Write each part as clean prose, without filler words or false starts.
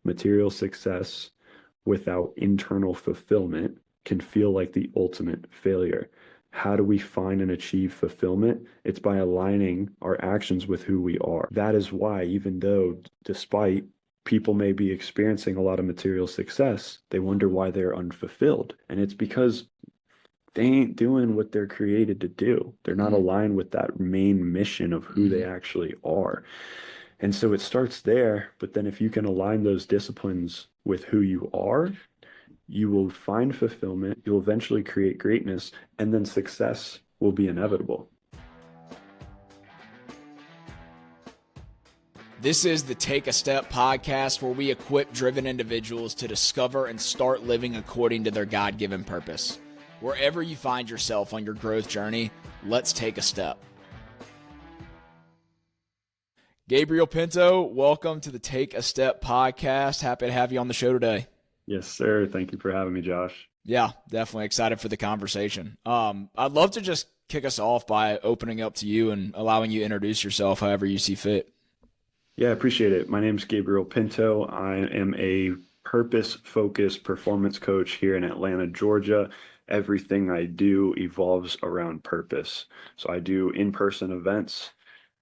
material success without internal fulfillment can feel like the ultimate failure. How do we find and achieve fulfillment? It's by aligning our actions with who we are. That is why, even though, despite people may be experiencing a lot of material success, they wonder why they're unfulfilled. And it's because they ain't doing what they're created to do. They're not Mm, aligned with that main mission of who they mhm. actually are. And so it starts there, but then if you can align those disciplines with who you are, you will find fulfillment, you'll eventually create greatness, and then success will be inevitable. This is the Take a Step podcast where we equip driven individuals to discover and start living according to their God given purpose. Wherever you find yourself on your growth journey, let's take a step. Gabriel Pinto, welcome to the Take a Step podcast. Happy to have you on the show today. Yes, sir. Thank you for having me, Josh. Yeah, definitely excited for the conversation. I'd love to just kick us off by opening up to you and allowing you to introduce yourself however you see fit. Yeah, I appreciate it. My name's Gabriel Pinto. I am a purpose-focused performance coach here in Atlanta, Georgia. Everything I do evolves around purpose. So I do in-person events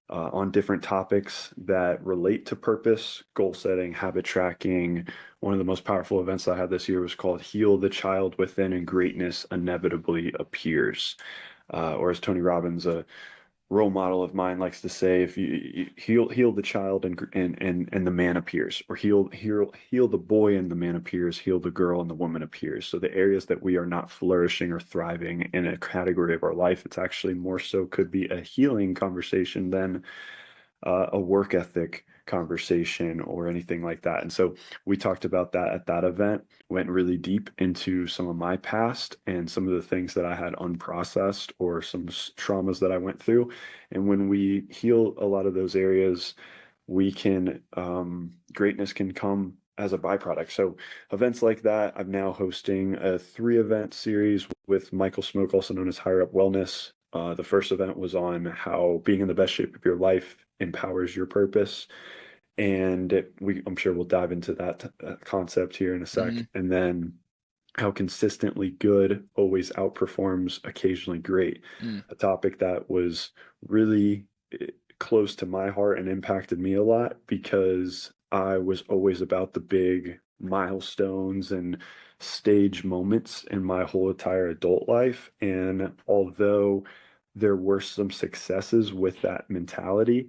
on different topics that relate to purpose, goal setting, habit tracking. One of the most powerful events I had this year was called Heal the Child Within and Greatness Inevitably Appears. Or as Tony Robbins, a role model of mine, likes to say, if you heal the child and the man appears, or heal the boy and the man appears, heal the girl and the woman appears. So the areas that we are not flourishing or thriving in a category of our life, it's actually more so could be a healing conversation than a work ethic conversation or anything like that. And so we talked about that at that event, went really deep into some of my past and some of the things that I had unprocessed or some traumas that I went through. And when we heal a lot of those areas, we can, greatness can come as a byproduct. So events like that, I'm now hosting a 3 event series with Michael Smoke, also known as Higher Up Wellness. The first event was on how being in the best shape of your life empowers your purpose. And I'm sure we'll dive into that concept here in a Mm-hmm. sec. And then how consistently good always outperforms occasionally great. Mm, A topic that was really close to my heart and impacted me a lot because I was always about the big milestones and stage moments in my whole entire adult life. And although there were some successes with that mentality,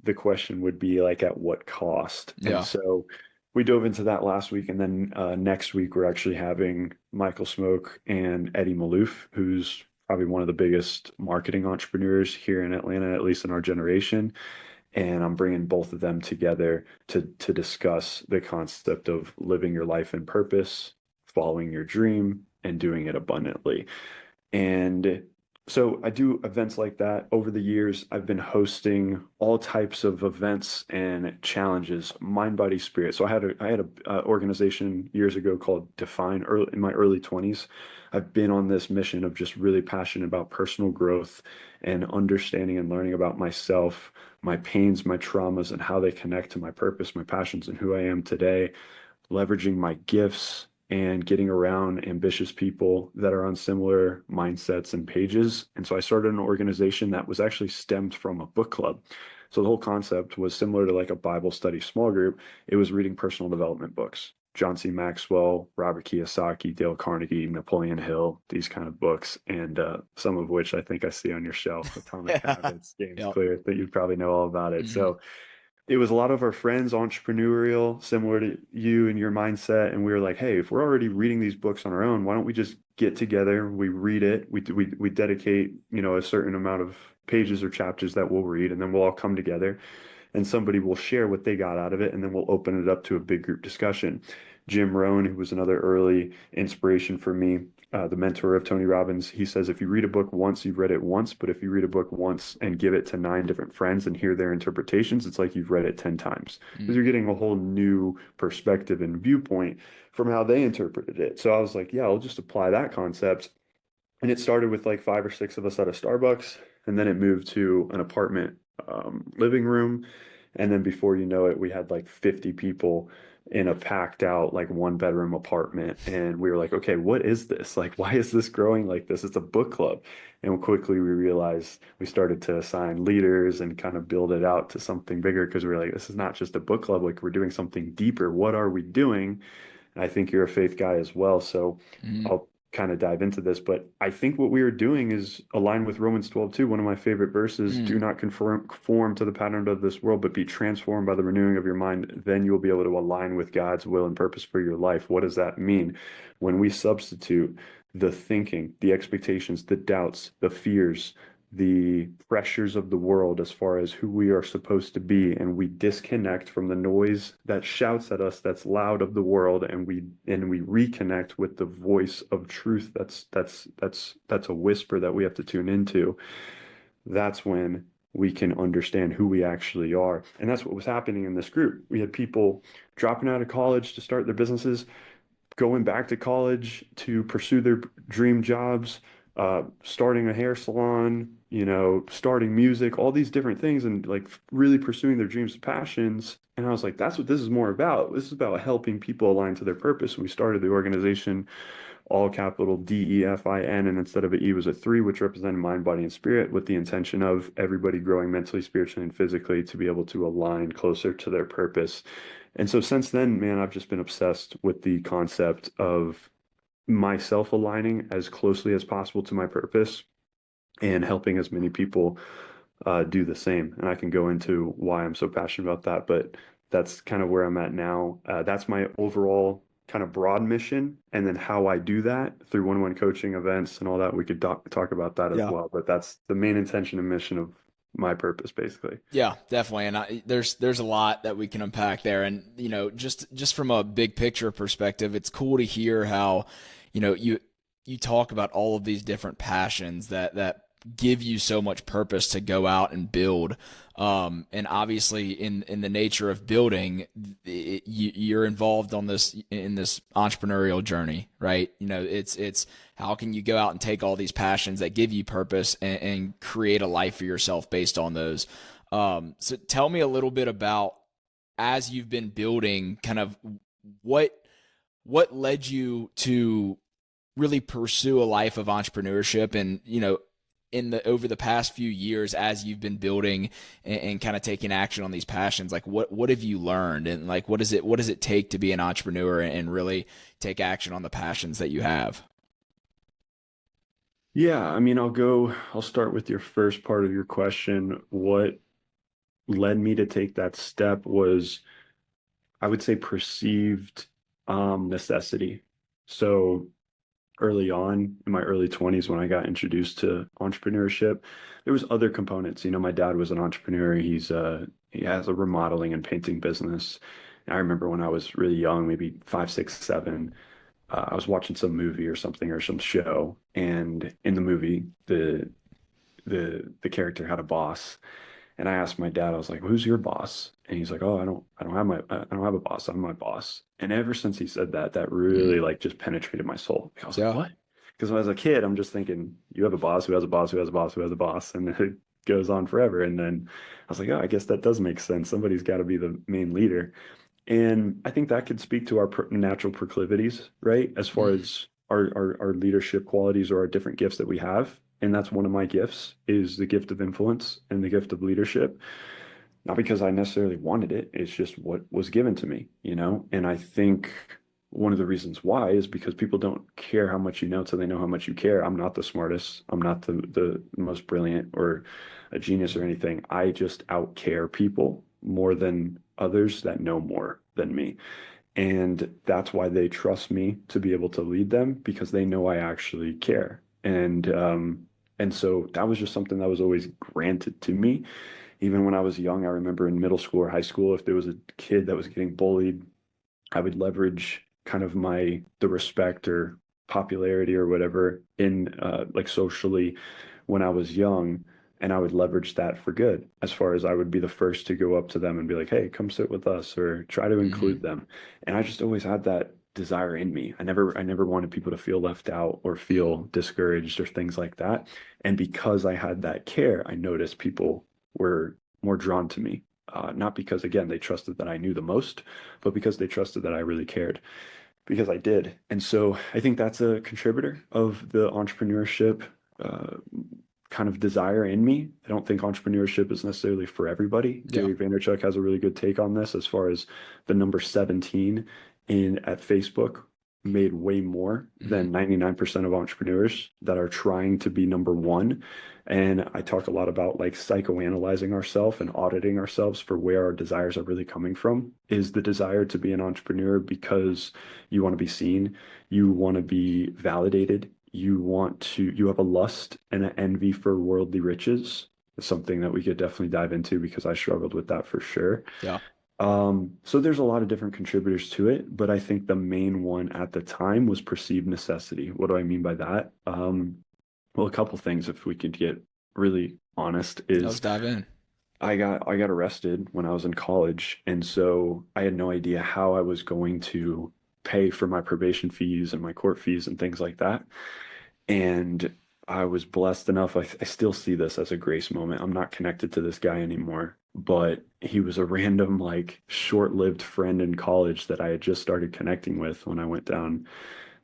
the question would be like, at what cost? And yeah. so we dove into that last week, and then next week we're actually having Michael Smoke and Eddie Malouf, who's probably one of the biggest marketing entrepreneurs here in Atlanta, at least in our generation. And I'm bringing both of them together to discuss the concept of living your life in purpose, following your dream, and doing it abundantly. And so I do events like that. Over the years, I've been hosting all types of events and challenges, mind, body, spirit. So I had a organization years ago called Define in my early 20s. I've been on this mission of just really passionate about personal growth and understanding and learning about myself, my pains, my traumas, and how they connect to my purpose, my passions, and who I am today, leveraging my gifts and getting around ambitious people that are on similar mindsets and pages. And so I started an organization that was actually stemmed from a book club. So the whole concept was similar to like a Bible study small group. It was reading personal development books. John C. Maxwell, Robert Kiyosaki, Dale Carnegie, Napoleon Hill, these kind of books, and some of which I think I see on your shelf, Atomic Habits, James Yep. Clear, that you probably know all about it. Mm-hmm. So it was a lot of our friends, entrepreneurial, similar to you and your mindset. And we were like, hey, if we're already reading these books on our own, why don't we just get together? We read it. We dedicate, a certain amount of pages or chapters that we'll read, and then we'll all come together and somebody will share what they got out of it. And then we'll open it up to a big group discussion. Jim Rohn, who was another early inspiration for me, the mentor of Tony Robbins, he says, if you read a book once, you've read it once. But if you read a book once and give it to 9 different friends and hear their interpretations, it's like you've read it 10 times because Mm, you're getting a whole new perspective and viewpoint from how they interpreted it. So I was like, yeah, I'll just apply that concept. And it started with like 5 or 6 of us at a Starbucks, and then it moved to an apartment living room. And then before you know it, we had like 50 people in a packed out like one bedroom apartment. And we were like, okay, what is this? Like, why is this growing like this? It's a book club. And quickly we realized we started to assign leaders and kind of build it out to something bigger because we were like, this is not just a book club, like we're doing something deeper. What are we doing? And I think you're a faith guy as well. So Mhm. I'll kind of dive into this. But I think what we are doing is aligned with Romans 12 too. One of my favorite verses, Mm. do not conform to the pattern of this world, but be transformed by the renewing of your mind. Then you will be able to align with God's will and purpose for your life. What does that mean? When we substitute the thinking, the expectations, the doubts, the fears, the pressures of the world as far as who we are supposed to be, and we disconnect from the noise that shouts at us that's loud of the world, and we reconnect with the voice of truth that's a whisper that we have to tune into. That's when we can understand who we actually are. And that's what was happening in this group. We had people dropping out of college to start their businesses, going back to college to pursue their dream jobs, starting a hair salon, starting music, all these different things, and like really pursuing their dreams and passions. And I was like, that's what this is more about. This is about helping people align to their purpose. We started the organization all capital DEFIN, and instead of an E was a three, which represented mind, body, and spirit, with the intention of everybody growing mentally, spiritually, and physically to be able to align closer to their purpose. And so since then, man, I've just been obsessed with the concept of myself aligning as closely as possible to my purpose and helping as many people do the same. And I can go into why I'm so passionate about that, but that's kind of where I'm at now. That's my overall kind of broad mission. And then how I do that through one-on-one coaching events and all that, we could talk about that as Yeah. well. But that's the main intention and mission of my purpose, basically. Yeah, definitely. And there's a lot that we can unpack there. And, just from a big picture perspective, it's cool to hear how, you talk about all of these different passions that give you so much purpose to go out and build. And obviously in the nature of building, you're involved in this entrepreneurial journey, right? It's how can you go out and take all these passions that give you purpose and create a life for yourself based on those. So tell me a little bit about, as you've been building, kind of what led you to really pursue a life of entrepreneurship, and in the over the past few years as you've been building and kind of taking action on these passions, like what have you learned, and like what does it take to be an entrepreneur and really take action on the passions that you have? Yeah, I mean, I'll start with your first part of your question. What led me to take that step was, I would say, perceived necessity. So early on in my early 20s, when I got introduced to entrepreneurship, there was other components. My dad was an entrepreneur. He has a remodeling and painting business. And I remember when I was really young, maybe 5, 6, 7, I was watching some movie or something or some show, and in the movie, the character had a boss. And I asked my dad, I was like, "Who's your boss?" And he's like, "Oh, I don't have a boss. I'm my boss." And ever since he said that, that Mm, really like just penetrated my soul. I was like, yeah. "What?" Because as a kid, I'm just thinking, you have a boss who has a boss who has a boss who has a boss, and it goes on forever. And then I was like, "Oh, I guess that does make sense. Somebody's got to be the main leader." And I think that could speak to our natural proclivities, right? As far Mm, as our leadership qualities or our different gifts that we have. And that's one of my gifts, is the gift of influence and the gift of leadership. Not because I necessarily wanted it, it's just what was given to me. And I think one of the reasons why is because people don't care how much you know till they know how much you care. I'm not the smartest. I'm not the most brilliant or a genius or anything. I just out care people more than others that know more than me. And that's why they trust me to be able to lead them, because they know I actually care. And so that was just something that was always granted to me. Even when I was young, I remember in middle school or high school, if there was a kid that was getting bullied, I would leverage kind of the respect or popularity or whatever in like socially when I was young, and I would leverage that for good, as far as I would be the first to go up to them and be like, "Hey, come sit with us," or try to hmm include them. And I just always had that desire in me. I never wanted people to feel left out or feel discouraged or things like that. And because I had that care, I noticed people were more drawn to me. Not because, again, they trusted that I knew the most, but because they trusted that I really cared, because I did. And so I think that's a contributor of the entrepreneurship uh, kind of desire in me. I don't think entrepreneurship is necessarily for everybody. Yeah. Gary Vaynerchuk has a really good take on this as far as the number 17 in at Facebook made way more Hmm. than 99% of entrepreneurs that are trying to be number one. And I talk a lot about like psychoanalyzing ourselves and auditing ourselves for where our desires are really coming from. Is the desire to be an entrepreneur because you want to be seen, you want to be validated, you have a lust and an envy for worldly riches? It's something that we could definitely dive into because I struggled with that for sure. Yeah. So there's a lot of different contributors to it, but I think the main one at the time was perceived necessity. What do I mean by that? Well, a couple things, if we could get really honest, Let's is dive in. I got arrested when I was in college, and so I had no idea how I was going to pay for my probation fees and my court fees and things like that. And I was blessed enough. I still see this as a grace moment. I'm not connected to this guy anymore, but he was a random, like, short-lived friend in college that I had just started connecting with when I went down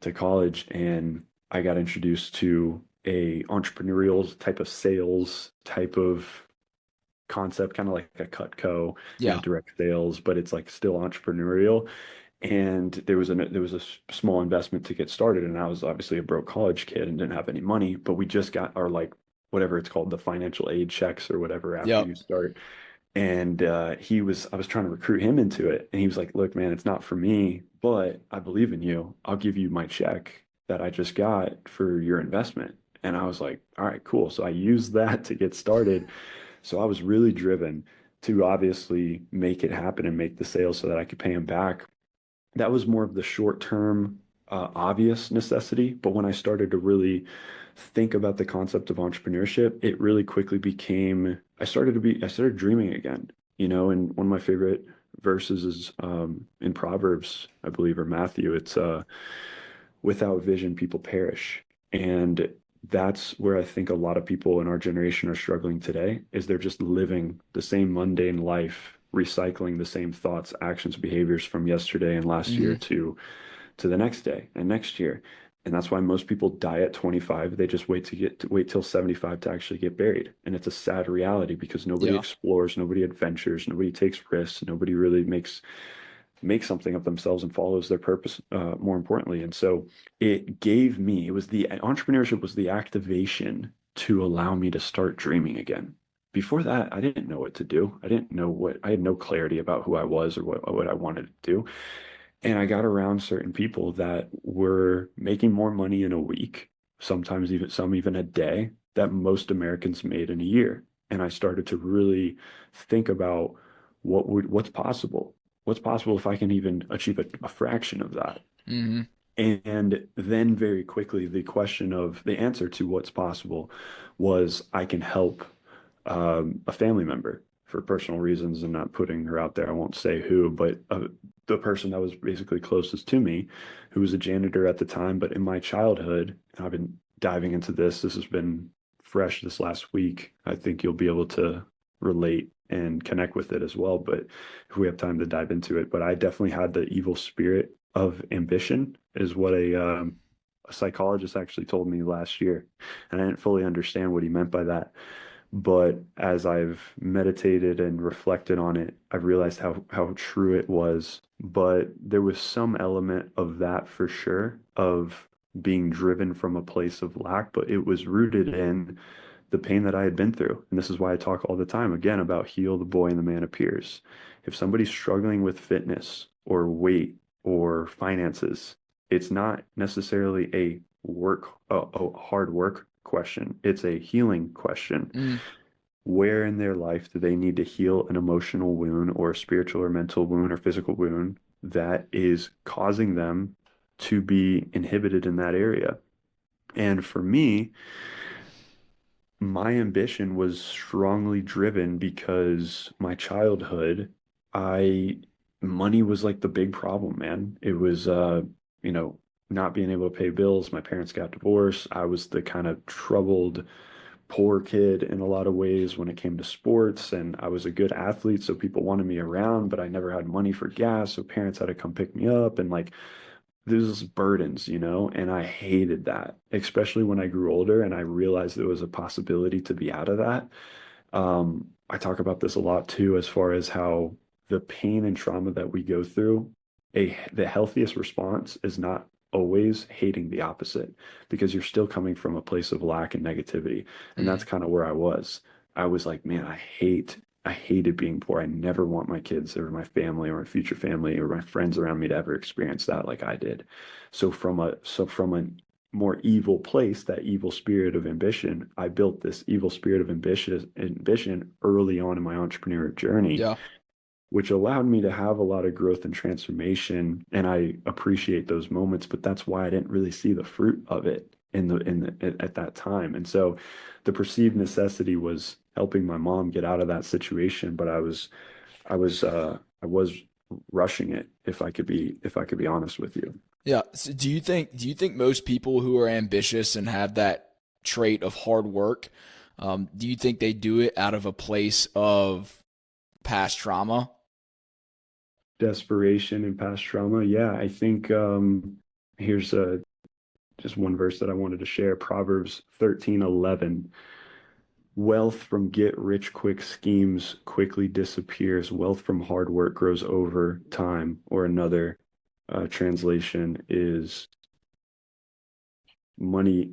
to college, and I got introduced to a entrepreneurial type of sales type of concept, kind of like a Cutco, Yeah. direct sales, but it's like still entrepreneurial. And there was a small investment to get started, and I was obviously a broke college kid and didn't have any money, but we just got our, like, whatever it's called, the financial aid checks or whatever after Yep. you start. And I was trying to recruit him into it, and he was like, "Look, man, it's not for me, but I believe in you. I'll give you my check that I just got for your investment." And I was like, "All right, cool." So I used that to get started. So I was really driven to obviously make it happen and make the sale so that I could pay him back. That was more of the short term, obvious necessity. But when I started to really think about the concept of entrepreneurship, it really quickly became, I started dreaming again, and one of my favorite verses is in Proverbs, I believe, or Matthew. It's without vision, people perish. And that's where I think a lot of people in our generation are struggling today, is they're just living the same mundane life, recycling the same thoughts, actions, behaviors from yesterday and last year Hmm. to the next day and next year. And that's why most people die at 25. They just wait till 75 to actually get buried. And it's a sad reality because nobody Yeah. explores, nobody adventures, nobody takes risks, nobody really makes something of themselves and follows their purpose, more importantly. And so it was the entrepreneurship was the activation to allow me to start dreaming again. Before that, I didn't know what to do. I had no clarity about who I was or what I wanted to do. And I got around certain people that were making more money in a week, sometimes even a day, that most Americans made in a year. And I started to really think about what's possible. What's possible if I can even achieve a fraction of that? Hmm. And then very quickly, the answer to what's possible was I can help a family member for personal reasons and not putting her out there. I won't say who, but the person that was basically closest to me, who was a janitor at the time, but in my childhood, and I've been diving into this. This has been fresh this last week. I think you'll be able to relate and connect with it as well. But if we have time to dive into it, but I definitely had the evil spirit of ambition, is what a psychologist actually told me last year, and I didn't fully understand what he meant by that. But as I've meditated and reflected on it, I've realized how true it was. But there was some element of that for sure, of being driven from a place of lack, but it was rooted in the pain that I had been through. And this is why I talk all the time again about heal the boy and the man appears. If somebody's struggling with fitness or weight or finances, it's not necessarily a hard work question. It's a healing question. Hmm. Where in their life do they need to heal an emotional wound or a spiritual or mental wound or physical wound that is causing them to be inhibited in that area? And for me, my ambition was strongly driven because my childhood, I money was like the big problem, man. It was you know, not being able to pay bills. My parents got divorced. I was the kind of troubled poor kid in a lot of ways when it came to sports, and I was a good athlete, so people wanted me around, but I never had money for gas, so parents had to come pick me up, and like there's burdens, and I hated that, especially when I grew older and I realized there was a possibility to be out of that. I talk about this a lot too, as far as how the pain and trauma that we go through, the healthiest response is not always hating the opposite, because you're still coming from a place of lack and negativity. And that's Mm. kind of where I was. I was like, man, I hated being poor. I never want my kids or my family or my future family or my friends around me to ever experience that like I did. So from a more evil place, that evil spirit of ambition, I built this evil spirit of ambition early on in my entrepreneurial journey, Yeah. which allowed me to have a lot of growth and transformation. And I appreciate those moments, but that's why I didn't really see the fruit of it at that time. And so the perceived necessity was helping my mom get out of that situation, but I was rushing it, if I could be honest with you. Yeah. So do you think most people who are ambitious and have that trait of hard work, do you think they do it out of a place of past trauma? Desperation and past trauma. Yeah, I think here's just one verse that I wanted to share. Proverbs 13:11. Wealth from get rich quick schemes quickly disappears. Wealth from hard work grows over time. Or another translation is money,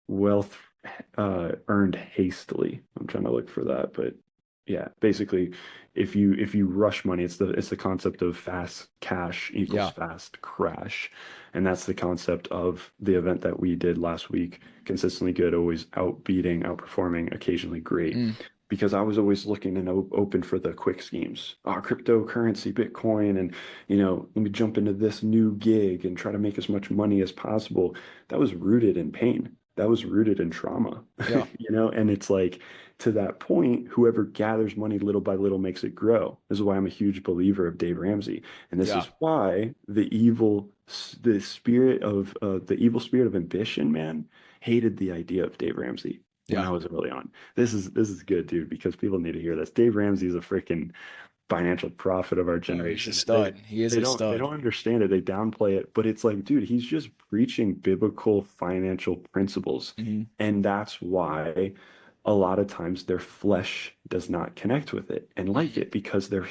wealth earned hastily. I'm trying to look for that, but yeah, basically, if you rush money, it's the concept of fast cash equals Yeah. fast crash, and that's the concept of the event that we did last week. Consistently good, always outbeating, outperforming, occasionally great. Mm. Because I was always looking and open for the quick schemes. Cryptocurrency, Bitcoin, and let me jump into this new gig and try to make as much money as possible. That was rooted in pain. That was rooted in trauma, Yeah. and it's like, to that point, whoever gathers money little by little makes it grow. This is why I'm a huge believer of Dave Ramsey. And this Yeah. is why the evil spirit of ambition, man, hated the idea of Dave Ramsey when Yeah. I was early on. This is good, dude, because people need to hear this. Dave Ramsey is a freaking financial prophet of our Oh, he's a generation. They stud. He is they a don't they stud. don't understand it. They downplay it, but it's like, dude, he's just preaching biblical financial principles. Hmm. And that's why a lot of times their flesh does not connect with it and like Hmm. it, because their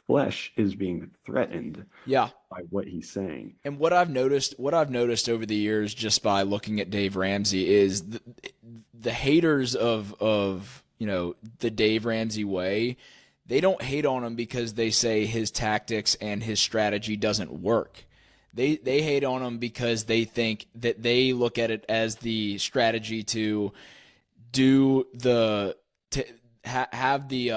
flesh is being threatened Yeah. by what he's saying. And what I've noticed over the years just by looking at Dave Ramsey is the haters of the Dave Ramsey way, they don't hate on him because they say his tactics and his strategy doesn't work. They hate on him because they think that they look at it as the strategy to do the to have the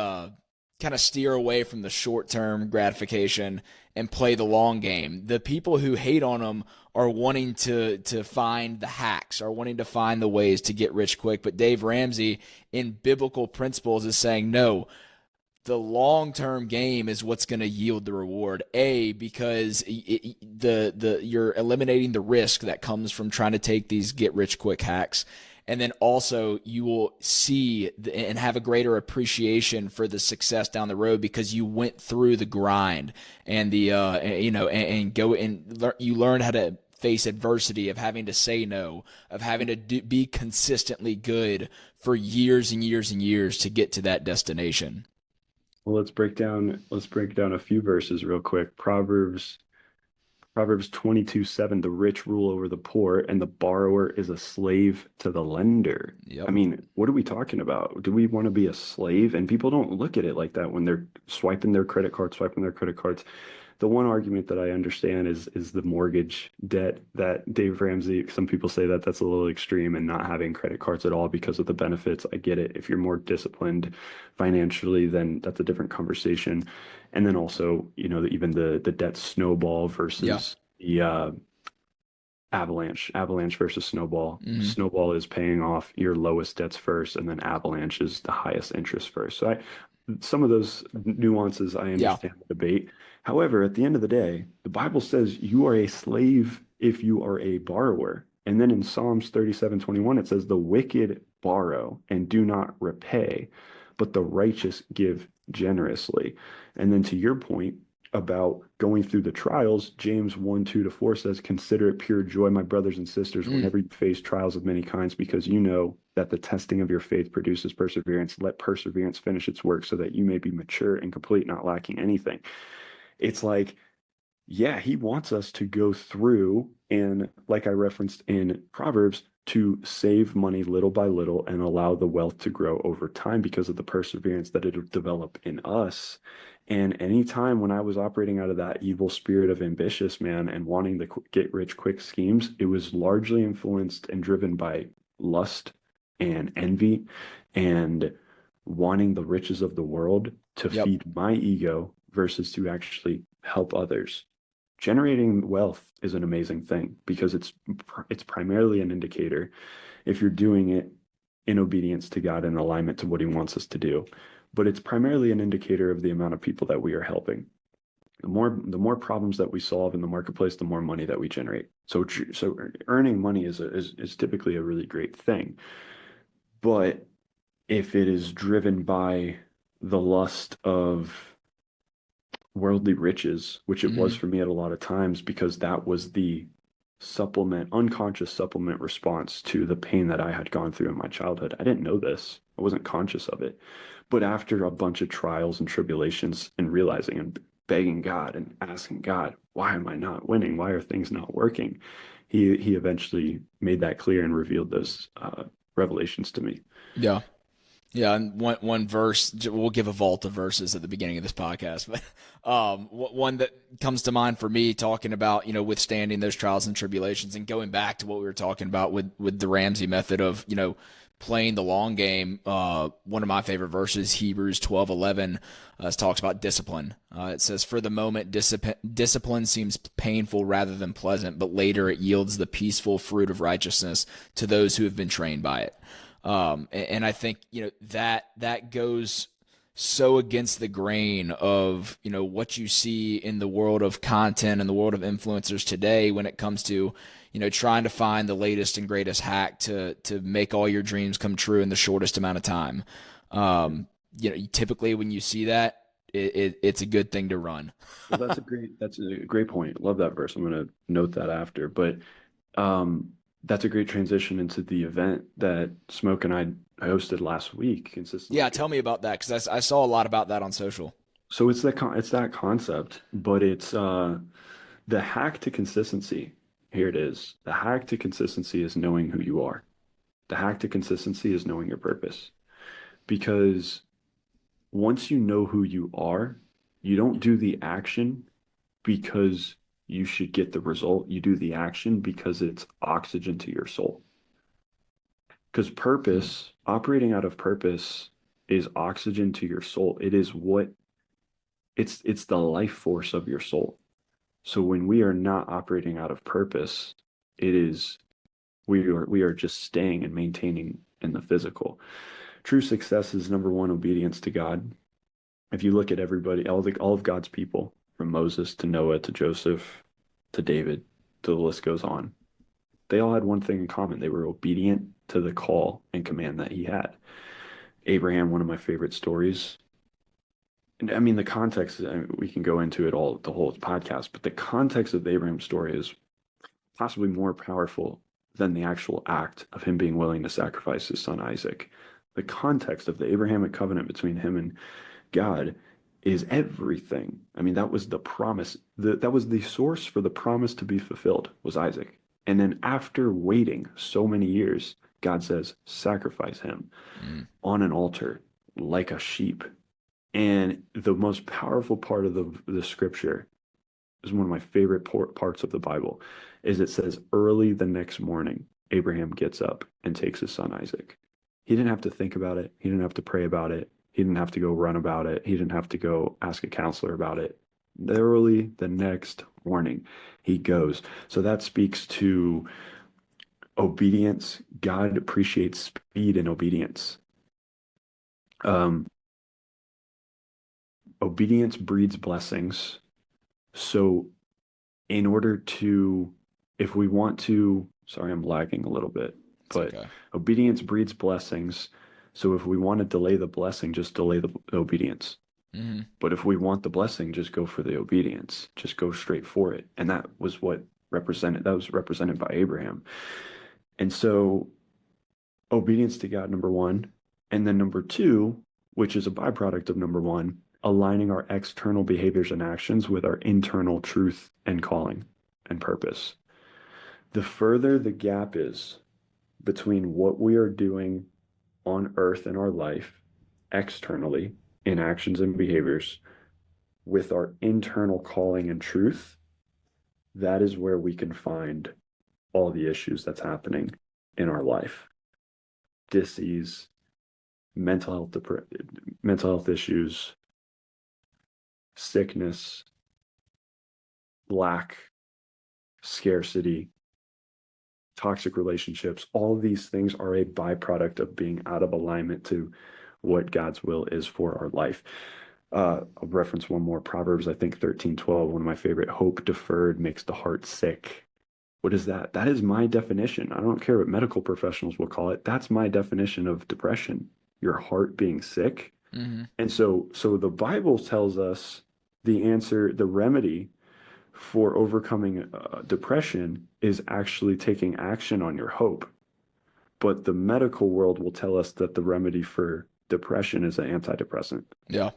kind of steer away from the short term gratification and play the long game. The people who hate on them are wanting to find the hacks, are wanting to find the ways to get rich quick. But Dave Ramsey, in biblical principles, is saying no. The long term game is what's going to yield the reward. Because you're eliminating the risk that comes from trying to take these get rich quick hacks, and then also you will see and have a greater appreciation for the success down the road because you went through the grind and and go and you learn how to face adversity of having to say no, of having to be consistently good for years and years and years to get to that destination. Well, let's break down a few verses real quick. Proverbs 22:7, the rich rule over the poor, and the borrower is a slave to the lender. I Yep. mean, what are we talking about? Do we want to be a slave? And people don't look at it like that when they're swiping their credit cards. The one argument that I understand is the mortgage debt that Dave Ramsey, some people say that that's a little extreme, and not having credit cards at all because of the benefits. I get it. If you're more disciplined financially, then that's a different conversation. And then also, even the debt snowball Yeah. versus the avalanche versus snowball. Hmm. Snowball is paying off your lowest debts first, and then avalanche is the highest interest first. So some of those nuances, I Yeah. understand the debate. However, at the end of the day, the Bible says you are a slave if you are a borrower. And then in Psalms 37:21, it says the wicked borrow and do not repay, but the righteous give generously. And then to your point about going through the trials, James 1, 2 to 4 says, consider it pure joy, my brothers and sisters, Mm, whenever you face trials of many kinds, because you know that the testing of your faith produces perseverance. Let perseverance finish its work so that you may be mature and complete, not lacking anything. It's like, yeah, he wants us to go through and, like I referenced in Proverbs, to save money little by little and allow the wealth to grow over time because of the perseverance that it'll develop in us. And anytime when I was operating out of that evil spirit of ambitious man and wanting the get rich quick schemes, it was largely influenced and driven by lust and envy and wanting the riches of the world to yep. feed my ego versus to actually help others. Generating wealth is an amazing thing because it's primarily an indicator if you're doing it in obedience to God and alignment to what he wants us to do. But it's primarily an indicator of the amount of people that we are helping. The more problems that we solve in the marketplace, the more money that we generate. So earning money is typically a really great thing. But if it is driven by the lust of worldly riches, which it was Hmm. for me at a lot of times, because that was the unconscious supplement response to the pain that I had gone through in my childhood. I didn't know this. I wasn't conscious of it. But after a bunch of trials and tribulations and realizing and begging God and asking God, why am I not winning? Why are things not working? He eventually made that clear and revealed those revelations to me. Yeah. Yeah, and one verse, we'll give a vault of verses at the beginning of this podcast, but one that comes to mind for me, talking about, withstanding those trials and tribulations, and going back to what we were talking about with the Ramsey method of, playing the long game. One of my favorite verses, Hebrews 12:11, talks about discipline. It says, for the moment, discipline seems painful rather than pleasant, but later it yields the peaceful fruit of righteousness to those who have been trained by it. And I think, that goes so against the grain of, what you see in the world of content and the world of influencers today when it comes to, trying to find the latest and greatest hack to make all your dreams come true in the shortest amount of time. Typically when you see that, it's a good thing to run. Well, that's a great point. Love that verse. I'm going to note that after. But that's a great transition into the event that Smoke and I hosted last week, Yeah, consistently. tell me about that, because I saw a lot about that on social. So it's that concept, but it's the hack to consistency. Here it is. The hack to consistency is knowing who you are. The hack to consistency is knowing your purpose. Because once you know who you are, you don't do the action because you should get the result. You do the action because it's oxygen to your soul. Because Hmm. purpose, operating out of purpose is oxygen to your soul. It's the life force of your soul. So when we are not operating out of purpose, it is we are just staying and maintaining in the physical. True success is number one, obedience to God. If you look at everybody, all of God's people, from Moses to Noah to Joseph to David, the list goes on. They all had one thing in common. They were obedient to the call and command that he had. Abraham, one of my favorite stories. And I mean, the context, we can go into it all, the whole podcast, but the context of Abraham's story is possibly more powerful than the actual act of him being willing to sacrifice his son Isaac. The context of the Abrahamic covenant between him and God is everything. I mean, that was the promise. That was the source for the promise to be fulfilled was Isaac. And then after waiting so many years, God says, sacrifice him Mm. on an altar like a sheep. And the most powerful part of the scripture is one of my favorite parts of the Bible is it says early the next morning, Abraham gets up and takes his son Isaac. He didn't have to think about it. He didn't have to pray about it. He didn't have to go run about it. He didn't have to go ask a counselor about it. Early the next morning, he goes. So that speaks to obedience. God appreciates speed and obedience. Um, Obedience breeds blessings. So in order to, if we want to, sorry, I'm lagging a little bit. It's but okay. obedience breeds blessings. So if we want to delay the blessing, just delay the obedience. Hmm. But if we want the blessing, just go for the obedience. Just go straight for it. And that was represented by Abraham. And so obedience to God, number one. And then number two, which is a byproduct of number one, aligning our external behaviors and actions with our internal truth and calling and purpose. The further the gap is between what we are doing on earth in our life, externally, in actions and behaviors, with our internal calling and truth, that is where we can find all the issues that's happening in our life. Disease, mental health issues, sickness, lack, scarcity, toxic relationships. All of these things are a byproduct of being out of alignment to what God's will is for our life. I'll reference one more. Proverbs, I think 13:12, one of my favorite. Hope deferred makes the heart sick. What is that? That is my definition. I don't care what medical professionals will call it. That's my definition of depression. Your heart being sick. Hmm. And so the Bible tells us the answer, the remedy for overcoming depression is actually taking action on your hope. But the medical world will tell us that the remedy for depression is an antidepressant Yeah.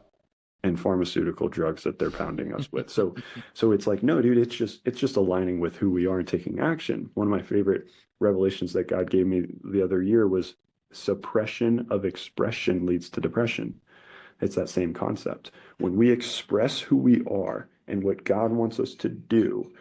and pharmaceutical drugs that they're pounding us with. So it's like, no, dude, it's just aligning with who we are and taking action. One of my favorite revelations that God gave me the other year was suppression of expression leads to depression. It's that same concept. When we express who we are and what God wants us to do,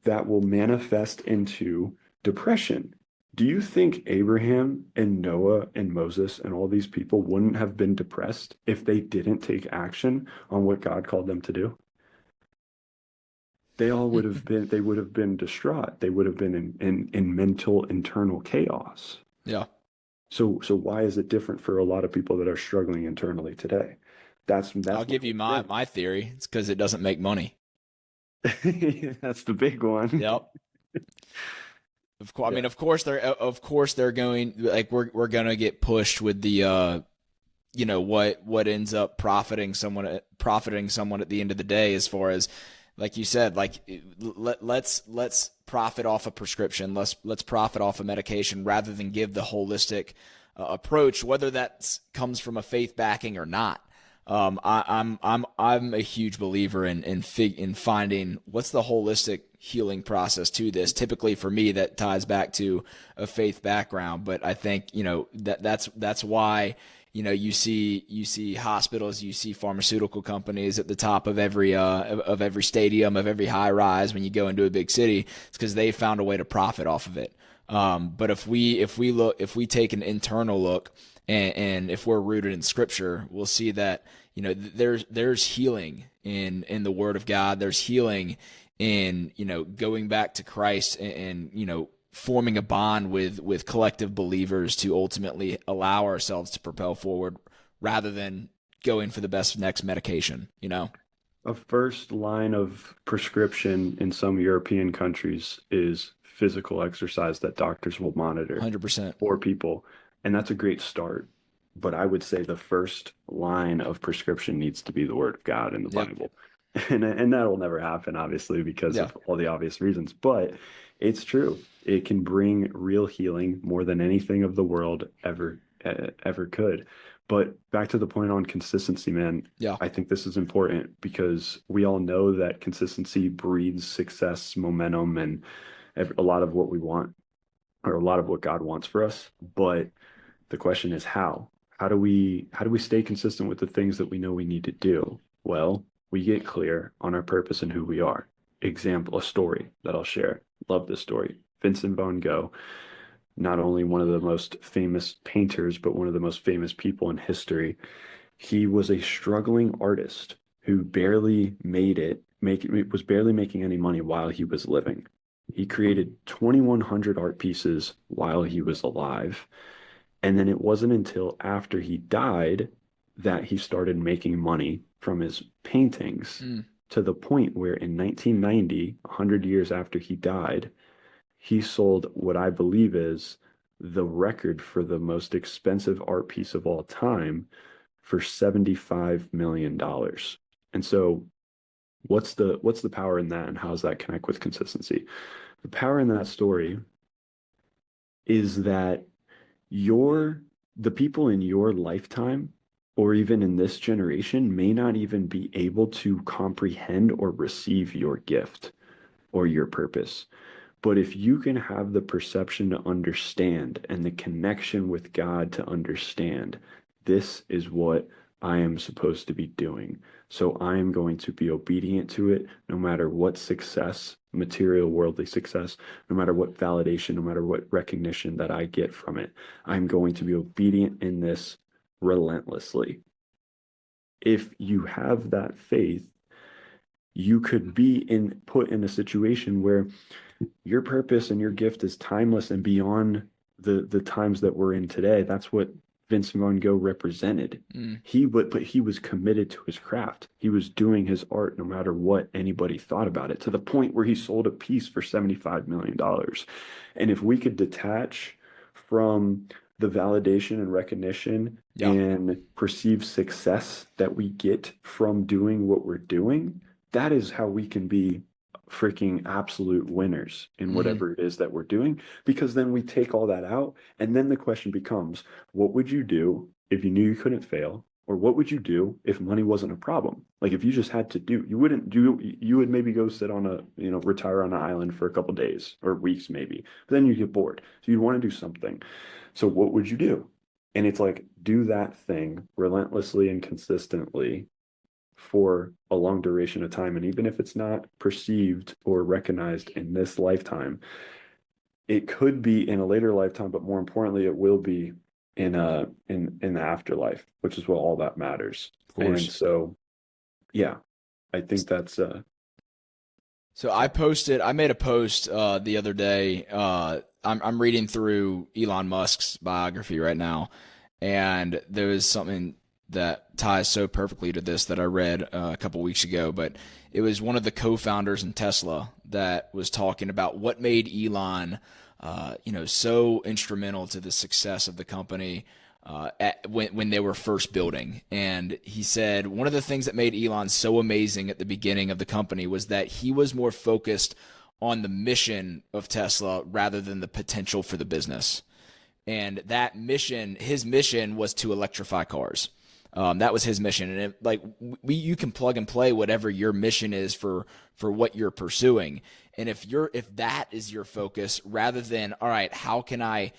that will manifest into depression. Do you think Abraham and Noah and Moses and all these people wouldn't have been depressed if they didn't take action on what God called them to do? They would have been distraught. They would have been in mental internal chaos. Yeah. So why is it different for a lot of people that are struggling internally today? That's I'll my give you whole my theory. It's because it doesn't make money. thing. That's the big one. Yep. Of course, I Yeah. mean, of course they're going like we're gonna get pushed with the what ends up profiting someone at the end of the day, as far as like you said, like let's profit off a prescription, let's profit off a medication rather than give the holistic approach, whether that comes from a faith backing or not. I'm a huge believer in finding what's the holistic healing process to this. Typically, for me, that ties back to a faith background. But I think that's why you see hospitals, you see pharmaceutical companies at the top of every stadium, of every high rise when you go into a big city. It's because they found a way to profit off of it. But if we take an internal look, and if we're rooted in Scripture, we'll see that there's healing in the Word of God. There's healing in going back to Christ and forming a bond with collective believers to ultimately allow ourselves to propel forward rather than going for the best next medication. A first line of prescription in some European countries is physical exercise that doctors will monitor 100%. for people. And that's a great start. But I would say the first line of prescription needs to be the word of God in the Yep. Bible. And that'll never happen, obviously, because Yeah. of all the obvious reasons. But it's true. It can bring real healing more than anything of the world ever could. But back to the point on consistency, man, Yeah. I think this is important because we all know that consistency breeds success, momentum, and a lot of what we want, or a lot of what God wants for us. But the question is how? How do we stay consistent with the things that we know we need to do? Well, we get clear on our purpose and who we are. Example, a story that I'll share. Love this story. Vincent van Gogh, not only one of the most famous painters, but one of the most famous people in history. He was a struggling artist who was barely making any money while he was living. He created 2,100 art pieces while he was alive. And then it wasn't until after he died that he started making money from his paintings, Mm. to the point where in 1990, 100 years after he died, he sold what I believe is the record for the most expensive art piece of all time for $75 million. And so what's the power in that, and how does that connect with consistency? The power in that story is that your the people in your lifetime or even in this generation may not even be able to comprehend or receive your gift or your purpose. But if you can have the perception to understand and the connection with God to understand, this is what I am supposed to be doing. So I am going to be obedient to it no matter what success, material, worldly success, no matter what validation, no matter what recognition that I get from it. I'm going to be obedient in this relentlessly. If you have that faith, you could be put in a situation where your purpose and your gift is timeless and beyond the times that we're in today. That's what Vince Van Gogh represented. Mm. But he was committed to his craft. He was doing his art no matter what anybody thought about it, to the point where he sold a piece for $75 million. And if we could detach from the validation and recognition Yeah. and perceived success that we get from doing what we're doing, that is how we can be freaking absolute winners in Hmm. whatever it is that we're doing, because then we take all that out, and then the question becomes, what would you do if you knew you couldn't fail? Or what would you do if money wasn't a problem? Like if you just had to do, you wouldn't do, you would maybe go sit on retire on an island for a couple days or weeks maybe, but then you get bored. So you'd want to do something. So what would you do? And it's like, do that thing relentlessly and consistently for a long duration of time. And even if it's not perceived or recognized in this lifetime, it could be in a later lifetime, but more importantly, it will be in the afterlife, which is what all that matters. Of And course. so, yeah, I think that's So sorry. I made a post the other day. I'm reading through Elon Musk's biography right now, and there was something that ties so perfectly to this that I read a couple weeks ago. But it was one of the co-founders in Tesla that was talking about what made Elon, so instrumental to the success of the company when they were first building. And he said one of the things that made Elon so amazing at the beginning of the company was that he was more focused on the mission of Tesla rather than the potential for the business. And that mission, his mission was to electrify cars. That was his mission, and you can plug and play whatever your mission is for what you're pursuing. And if that is your focus, rather than all right, how can I,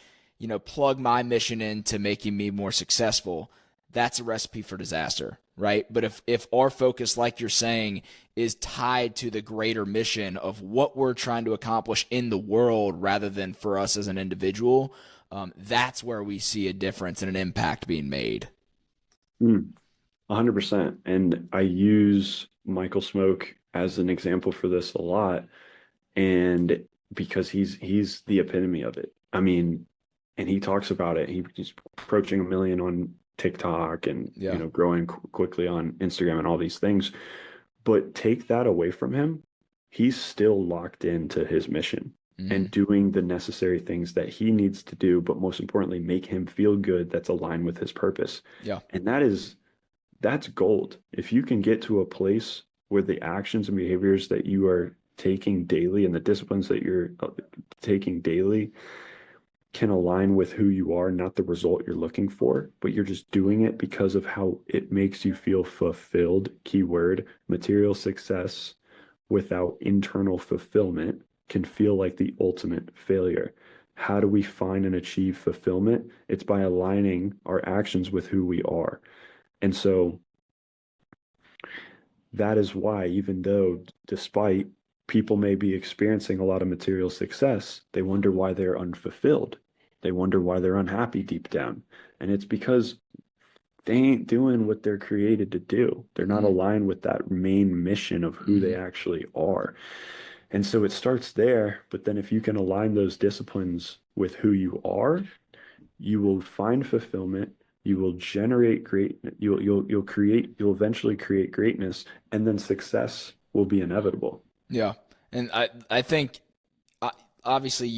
plug my mission into making me more successful, that's a recipe for disaster, right? But if our focus, like you're saying, is tied to the greater mission of what we're trying to accomplish in the world rather than for us as an individual, that's where we see a difference and an impact being made. 100%. And I use Michael Smoke as an example for this a lot. And because he's the epitome of it. I mean, and he talks about it. He's approaching 1 million on TikTok and Yeah. growing quickly on Instagram and all these things. But take that away from him, he's still locked into his mission Mm-hmm. and doing the necessary things that he needs to do, but most importantly, make him feel good, that's aligned with his purpose. Yeah. And that's gold. If you can get to a place where the actions and behaviors that you are taking daily and the disciplines that you're taking daily can align with who you are, not the result you're looking for, but you're just doing it because of how it makes you feel fulfilled. Keyword, material success without internal fulfillment can feel like the ultimate failure. How do we find and achieve fulfillment? It's by aligning our actions with who we are. And so that is why, even though, despite people may be experiencing a lot of material success, they wonder why they're unfulfilled. They wonder why they're unhappy deep down. And it's because they ain't doing what they're created to do. They're not Mm-hmm. aligned with that main mission of who Mm-hmm. they actually are. And so it starts there. But then if you can align those disciplines with who you are, you will find fulfillment. You will generate great, you'll eventually create greatness, and then success will be inevitable. Yeah. And I think, uh, obviously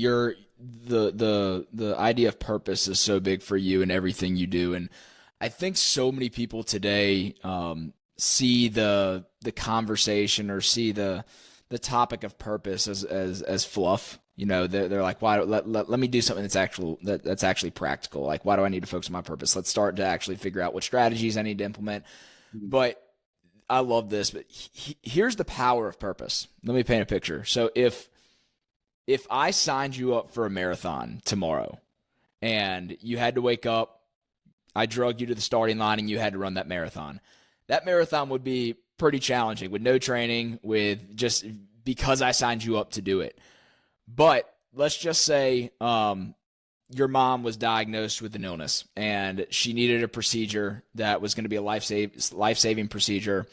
the idea of purpose is so big for you and everything you do, and I think so many people today see the conversation or see the topic of purpose as fluff. You know, they're like, why let me do something that's actually practical. Like, why do I need to focus on my purpose? Let's start to actually figure out what strategies I need to implement. But I love this. But here's the power of purpose. Let me paint a picture. So if I signed you up for a marathon tomorrow and you had to wake up, I drug you to the starting line and you had to run that marathon would be pretty challenging with no training, with just because I signed you up to do it. But let's just say your mom was diagnosed with an illness and she needed a procedure that was going to be a life-saving procedure,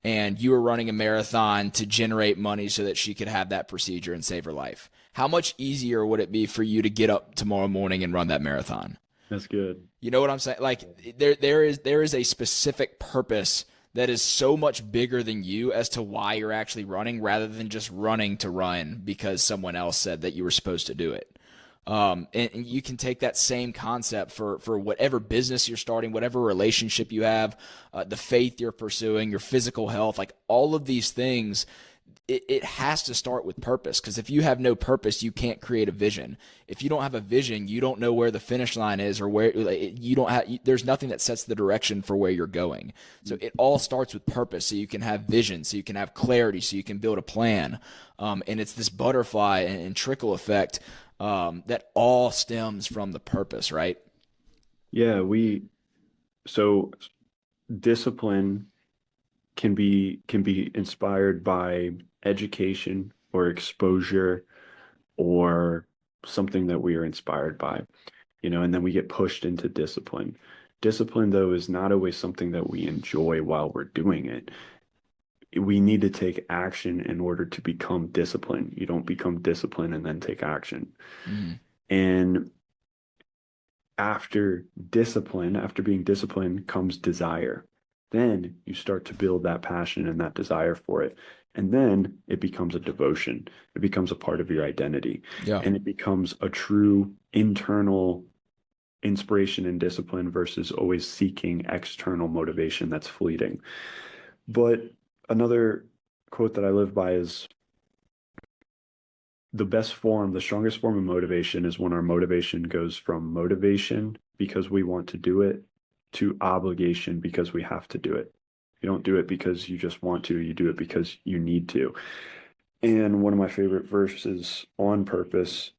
and you were running a marathon to generate money so that she could have that procedure and save her life. How much easier would it be for you to get up tomorrow morning and run that marathon? That's good. You know what I'm saying? Like there is a specific purpose that is so much bigger than you as to why you're actually running, rather than just running to run because someone else said that you were supposed to do it. And you can take that same concept for whatever business you're starting, whatever relationship you have, the faith you're pursuing, your physical health, like all of these things. It has to start with purpose, because if you have no purpose, you can't create a vision. If you don't have a vision, you don't know where the finish line is, or where you don't have. There's nothing that sets the direction for where you're going. So it all starts with purpose, so you can have vision, so you can have clarity, so you can build a plan. And it's this butterfly and trickle effect that all stems from the purpose, right? Yeah, so discipline can be inspired by education or exposure or something that we are inspired by, and then we get pushed into discipline. Discipline, though, is not always something that we enjoy while we're doing it. We need to take action in order to become disciplined. You don't become disciplined and then take action. Mm-hmm. And after being disciplined comes desire. Then you start to build that passion and that desire for it. And then it becomes a devotion. It becomes a part of your identity. Yeah. And it becomes a true internal inspiration and discipline versus always seeking external motivation that's fleeting. But another quote that I live by is, the strongest form of motivation is when our motivation goes from motivation because we want to do it to obligation because we have to do it. You don't do it because you just want to, you do it because you need to. And one of my favorite verses on purpose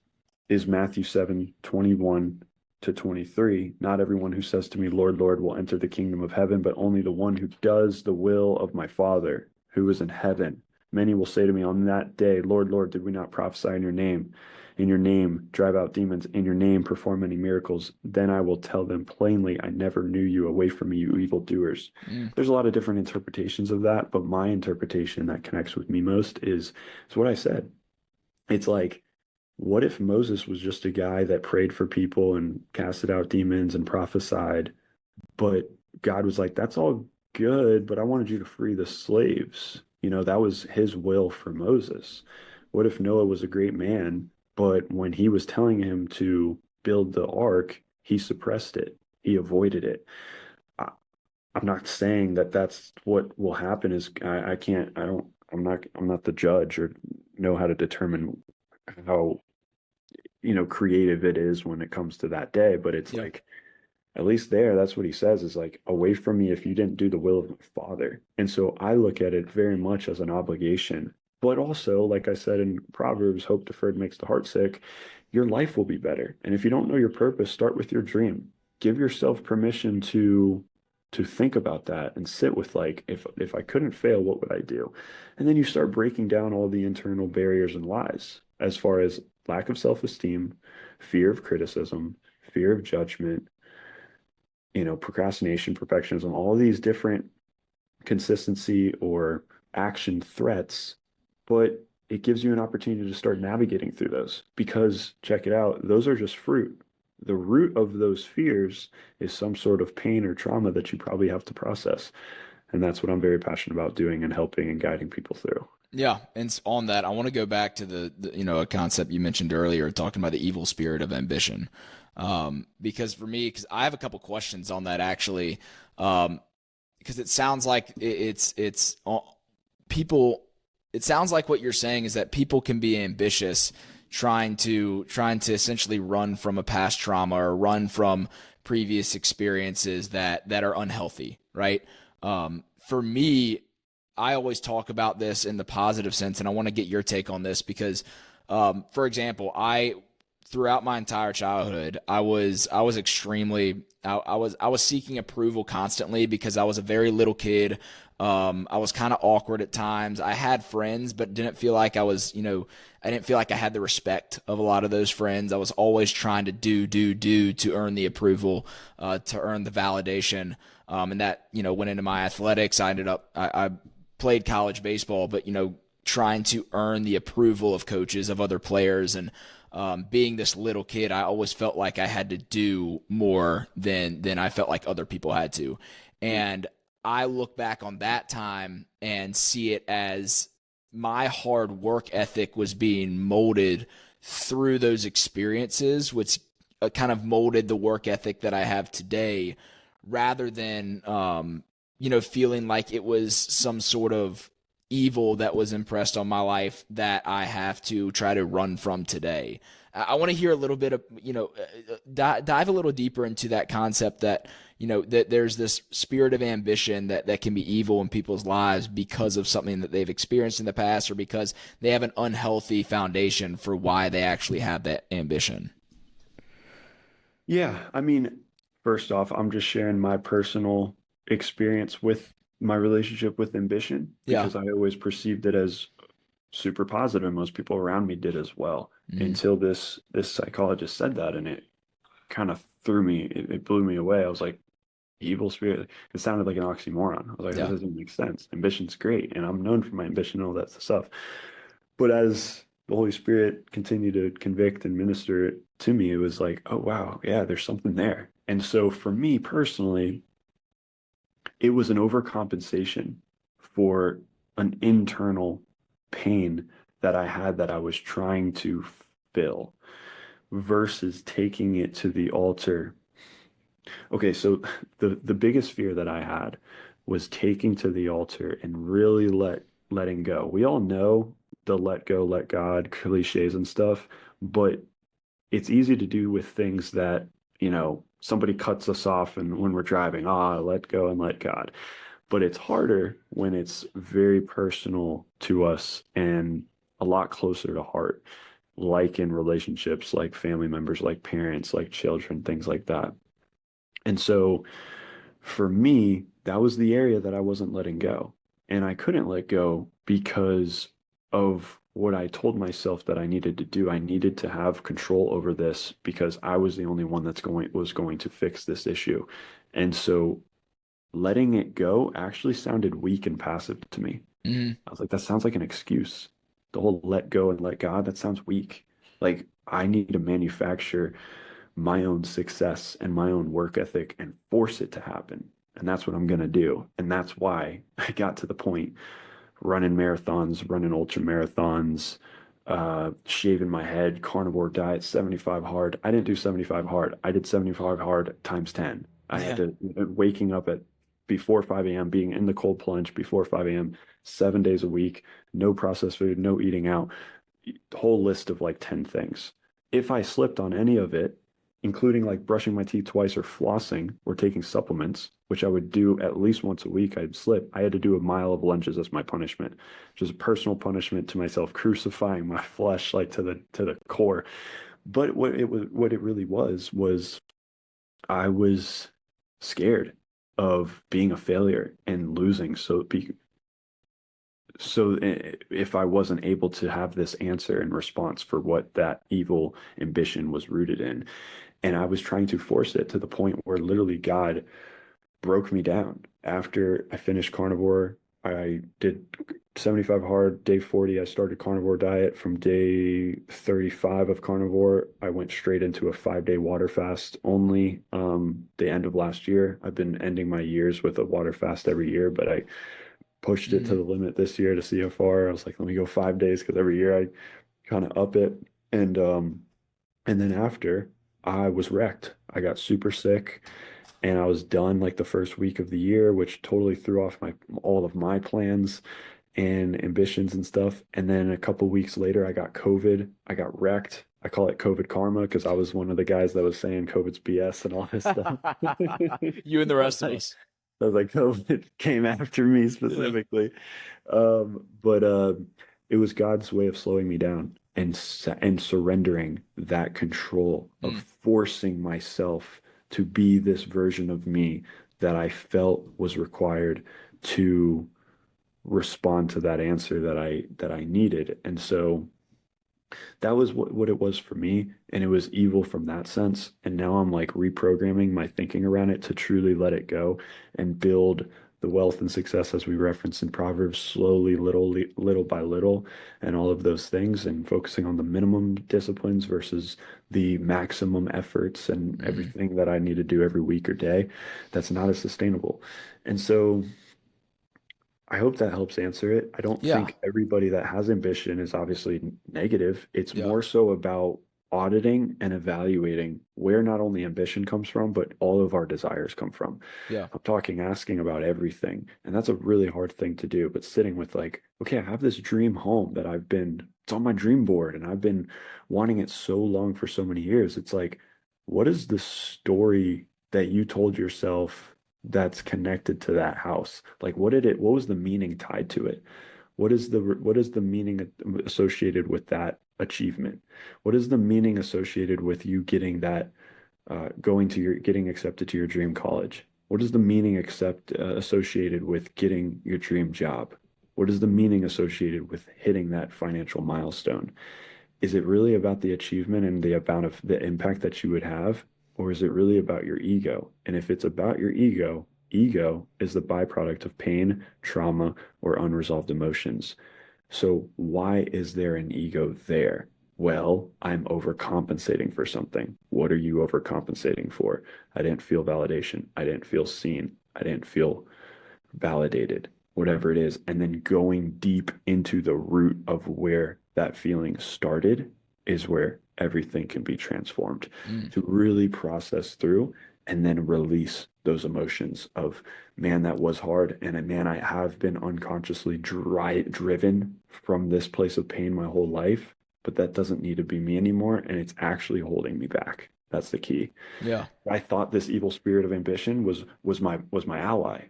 is Matthew 7:21-23. Not everyone who says to me, Lord, Lord, will enter the kingdom of heaven, but only the one who does the will of my Father who is in heaven. Many will say to me on that day, Lord, Lord, did we not prophesy in your name? In your name, drive out demons. In your name, perform many miracles. Then I will tell them plainly, I never knew you. Away from me, you evildoers. There's a lot of different interpretations of that, but my interpretation that connects with me most is what I said. It's like, what if Moses was just a guy that prayed for people and casted out demons and prophesied, but God was like, that's all good, but I wanted you to free the slaves. That was his will for Moses. What if Noah was a great man, but when he was telling him to build the ark, he suppressed it. He avoided it. I'm not saying that that's what will happen. I'm not the judge or know how to determine how, creative it is when it comes to that day. But it's like, at least that's what he says, is like, away from me if you didn't do the will of my Father. And so I look at it very much as an obligation. But also, like I said in Proverbs, hope deferred makes the heart sick. Your life will be better. And if you don't know your purpose, start with your dream. Give yourself permission to think about that and sit with, like, if I couldn't fail, what would I do? And then you start breaking down all the internal barriers and lies, as far as lack of self-esteem, fear of criticism, fear of judgment, procrastination, perfectionism, all these different consistency or action threats. But it gives you an opportunity to start navigating through those, because check it out, those are just fruit. The root of those fears is some sort of pain or trauma that you probably have to process. And that's what I'm very passionate about doing and helping and guiding people through. Yeah, and on that, I want to go back to a concept you mentioned earlier, talking about the evil spirit of ambition. Because for me, because I have a couple questions on that actually, because it sounds like people. It sounds like what you're saying is that people can be ambitious, trying to essentially run from a past trauma or run from previous experiences that are unhealthy, right? For me, I always talk about this in the positive sense, and I want to get your take on this because, for example, I throughout my entire childhood, I was extremely I was seeking approval constantly because I was a very little kid. I was kind of awkward at times. I had friends, but didn't feel like I didn't feel like I had the respect of a lot of those friends. I was always trying to do to earn the approval, to earn the validation. And that, went into my athletics. I played college baseball, but, trying to earn the approval of coaches, of other players. And being this little kid, I always felt like I had to do more than I felt like other people had to. And I look back on that time and see it as my hard work ethic was being molded through those experiences, which kind of molded the work ethic that I have today, rather than feeling like it was some sort of evil that was impressed on my life that I have to try to run from today. I want to hear a little bit of, dive a little deeper into that concept that, that there's this spirit of ambition that can be evil in people's lives because of something that they've experienced in the past, or because they have an unhealthy foundation for why they actually have that ambition. Yeah, I mean, first off, I'm just sharing my personal experience with my relationship with ambition Yeah. because I always perceived it as super positive, and most people around me did as well. Mm, Until this psychologist said that, and it kind of threw me, it blew me away. I was like, evil spirit. It sounded like an oxymoron. I was like, that yeah. doesn't make sense. Ambition's great, and I'm known for my ambition and all that stuff. But as the Holy Spirit continued to convict and minister it to me, it was like, oh wow, yeah, there's something there. And so for me personally, it was an overcompensation for an internal pain that I had that I was trying to fill versus taking it to the altar. Okay, so the biggest fear that I had was taking to the altar and really letting go. We all know the let go, let God cliches and stuff, but it's easy to do with things that, somebody cuts us off and when we're driving, let go and let God. But it's harder when it's very personal to us and a lot closer to heart, like in relationships, like family members, like parents, like children, things like that. And so for me, that was the area that I wasn't letting go. And I couldn't let go because of what I told myself that I needed to do. I needed to have control over this because I was the only one was going to fix this issue. And so letting it go actually sounded weak and passive to me. Mm, I was like, that sounds like an excuse. The whole let go and let God, that sounds weak. Like I need to manufacture my own success and my own work ethic and force it to happen. And that's what I'm going to do. And that's why I got to the point running marathons, running ultra marathons, shaving my head, carnivore diet, 75 hard. I didn't do 75 hard. I did 75 hard times 10. I had yeah. to waking up at before 5 a.m., being in the cold plunge before 5 a.m., 7 days a week, no processed food, no eating out, whole list of like 10 things. If I slipped on any of it, including like brushing my teeth twice or flossing or taking supplements, which I would do at least once a week, I'd slip. I had to do a mile of lunges as my punishment, which is a personal punishment to myself, crucifying my flesh like to the core. But what it really was I was scared of being a failure and losing. So if I wasn't able to have this answer and response for what that evil ambition was rooted in, and I was trying to force it to the point where literally God broke me down. After I finished carnivore, I did 75 hard. Day 40, I started carnivore diet. From day 35 of carnivore, I went straight into a 5 day water fast only. The end of last year, I've been ending my years with a water fast every year, but I pushed it to Mm, the limit this year to see how far. I was like, let me go 5 days because every year I kind of up it. And and then after I was wrecked. I got super sick and I was done like the first week of the year, which totally threw off my all of my plans and ambitions and stuff. And then a couple weeks later, I got COVID. I got wrecked. I call it COVID karma because I was one of the guys that was saying COVID's BS and all this stuff. you and the rest of Like, us. I was like, COVID came after me Yeah. specifically. But it was God's way of slowing me down and surrendering that control of Mm, forcing myself to be this version of me that I felt was required to respond to that answer that I needed. And so that was what it was for me. And it was evil from that sense. And now I'm like reprogramming my thinking around it to truly let it go and build the wealth and success as we reference in Proverbs slowly, little by little, and all of those things, and focusing on the minimum disciplines versus the maximum efforts and mm, everything that I need to do every week or day. That's not as sustainable. And so I hope that helps answer it. I don't yeah. think everybody that has ambition is obviously negative. It's Yeah. more so about auditing and evaluating where not only ambition comes from, but all of our desires come from. Yeah. I'm talking asking about everything. And that's a really hard thing to do, but sitting with like, okay, I have this dream home that it's on my dream board and I've been wanting it so long for so many years. It's like, what is the story that you told yourself that's connected to that house? Like, what was the meaning tied to it? What is the meaning associated with that achievement? What is the meaning associated with you getting that, getting accepted to your dream college? What is the meaning associated with getting your dream job? What is the meaning associated with hitting that financial milestone? Is it really about the achievement and the amount of the impact that you would have, or is it really about your ego? And if it's about your ego is the byproduct of pain, trauma, or unresolved emotions. So why is there an ego there? Well, I'm overcompensating for something. What are you overcompensating for? I didn't feel validation. I didn't feel seen. I didn't feel validated, whatever it is, and then going deep into the root of where that feeling started is where everything can be transformed Mm, to really process through and then release those emotions of, man, that was hard. And man, I have been unconsciously driven from this place of pain my whole life, but that doesn't need to be me anymore. And it's actually holding me back. That's the key. yeah. I thought this evil spirit of ambition was my ally.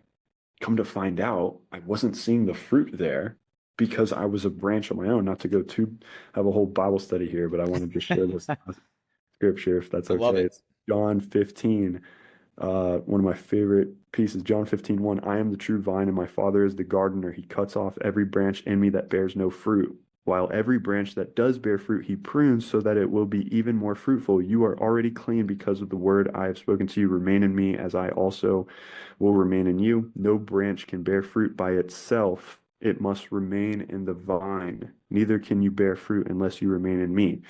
Come to find out, I wasn't seeing the fruit there because I was a branch on my own. Not to go too, have a whole Bible study here, but I wanted to share this scripture if that's I love okay. it. It's John 15, one of my favorite pieces. John 15:1. I am the true vine, and my Father is the gardener. He cuts off every branch in me that bears no fruit, while every branch that does bear fruit, he prunes so that it will be even more fruitful. You are already clean because of the word I have spoken to you. Remain in me, as I also will remain in you. No branch can bear fruit by itself. It must remain in the vine. Neither can you bear fruit unless you remain in me.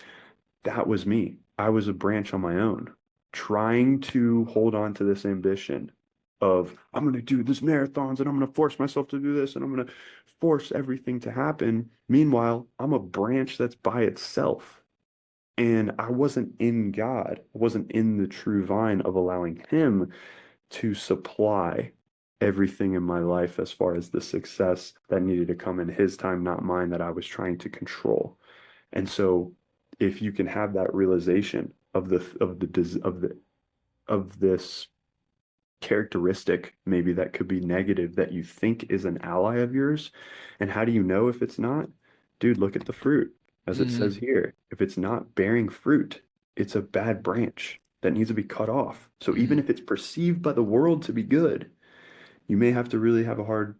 That was me. I was a branch on my own, trying to hold on to this ambition of, I'm going to do this marathons and I'm going to force myself to do this and I'm going to force everything to happen. Meanwhile, I'm a branch that's by itself. And I wasn't in God. I wasn't in the true vine of allowing Him to supply everything in my life as far as the success that needed to come in His time, not mine, that I was trying to control. And so if you can have that realization of this characteristic maybe that could be negative that you think is an ally of yours, and how do you know if it's not? Dude, look at the fruit. As it Hmm. says here, if it's not bearing fruit, it's a bad branch that needs to be cut off. So even Hmm. if it's perceived by the world to be good, you may have to really have a hard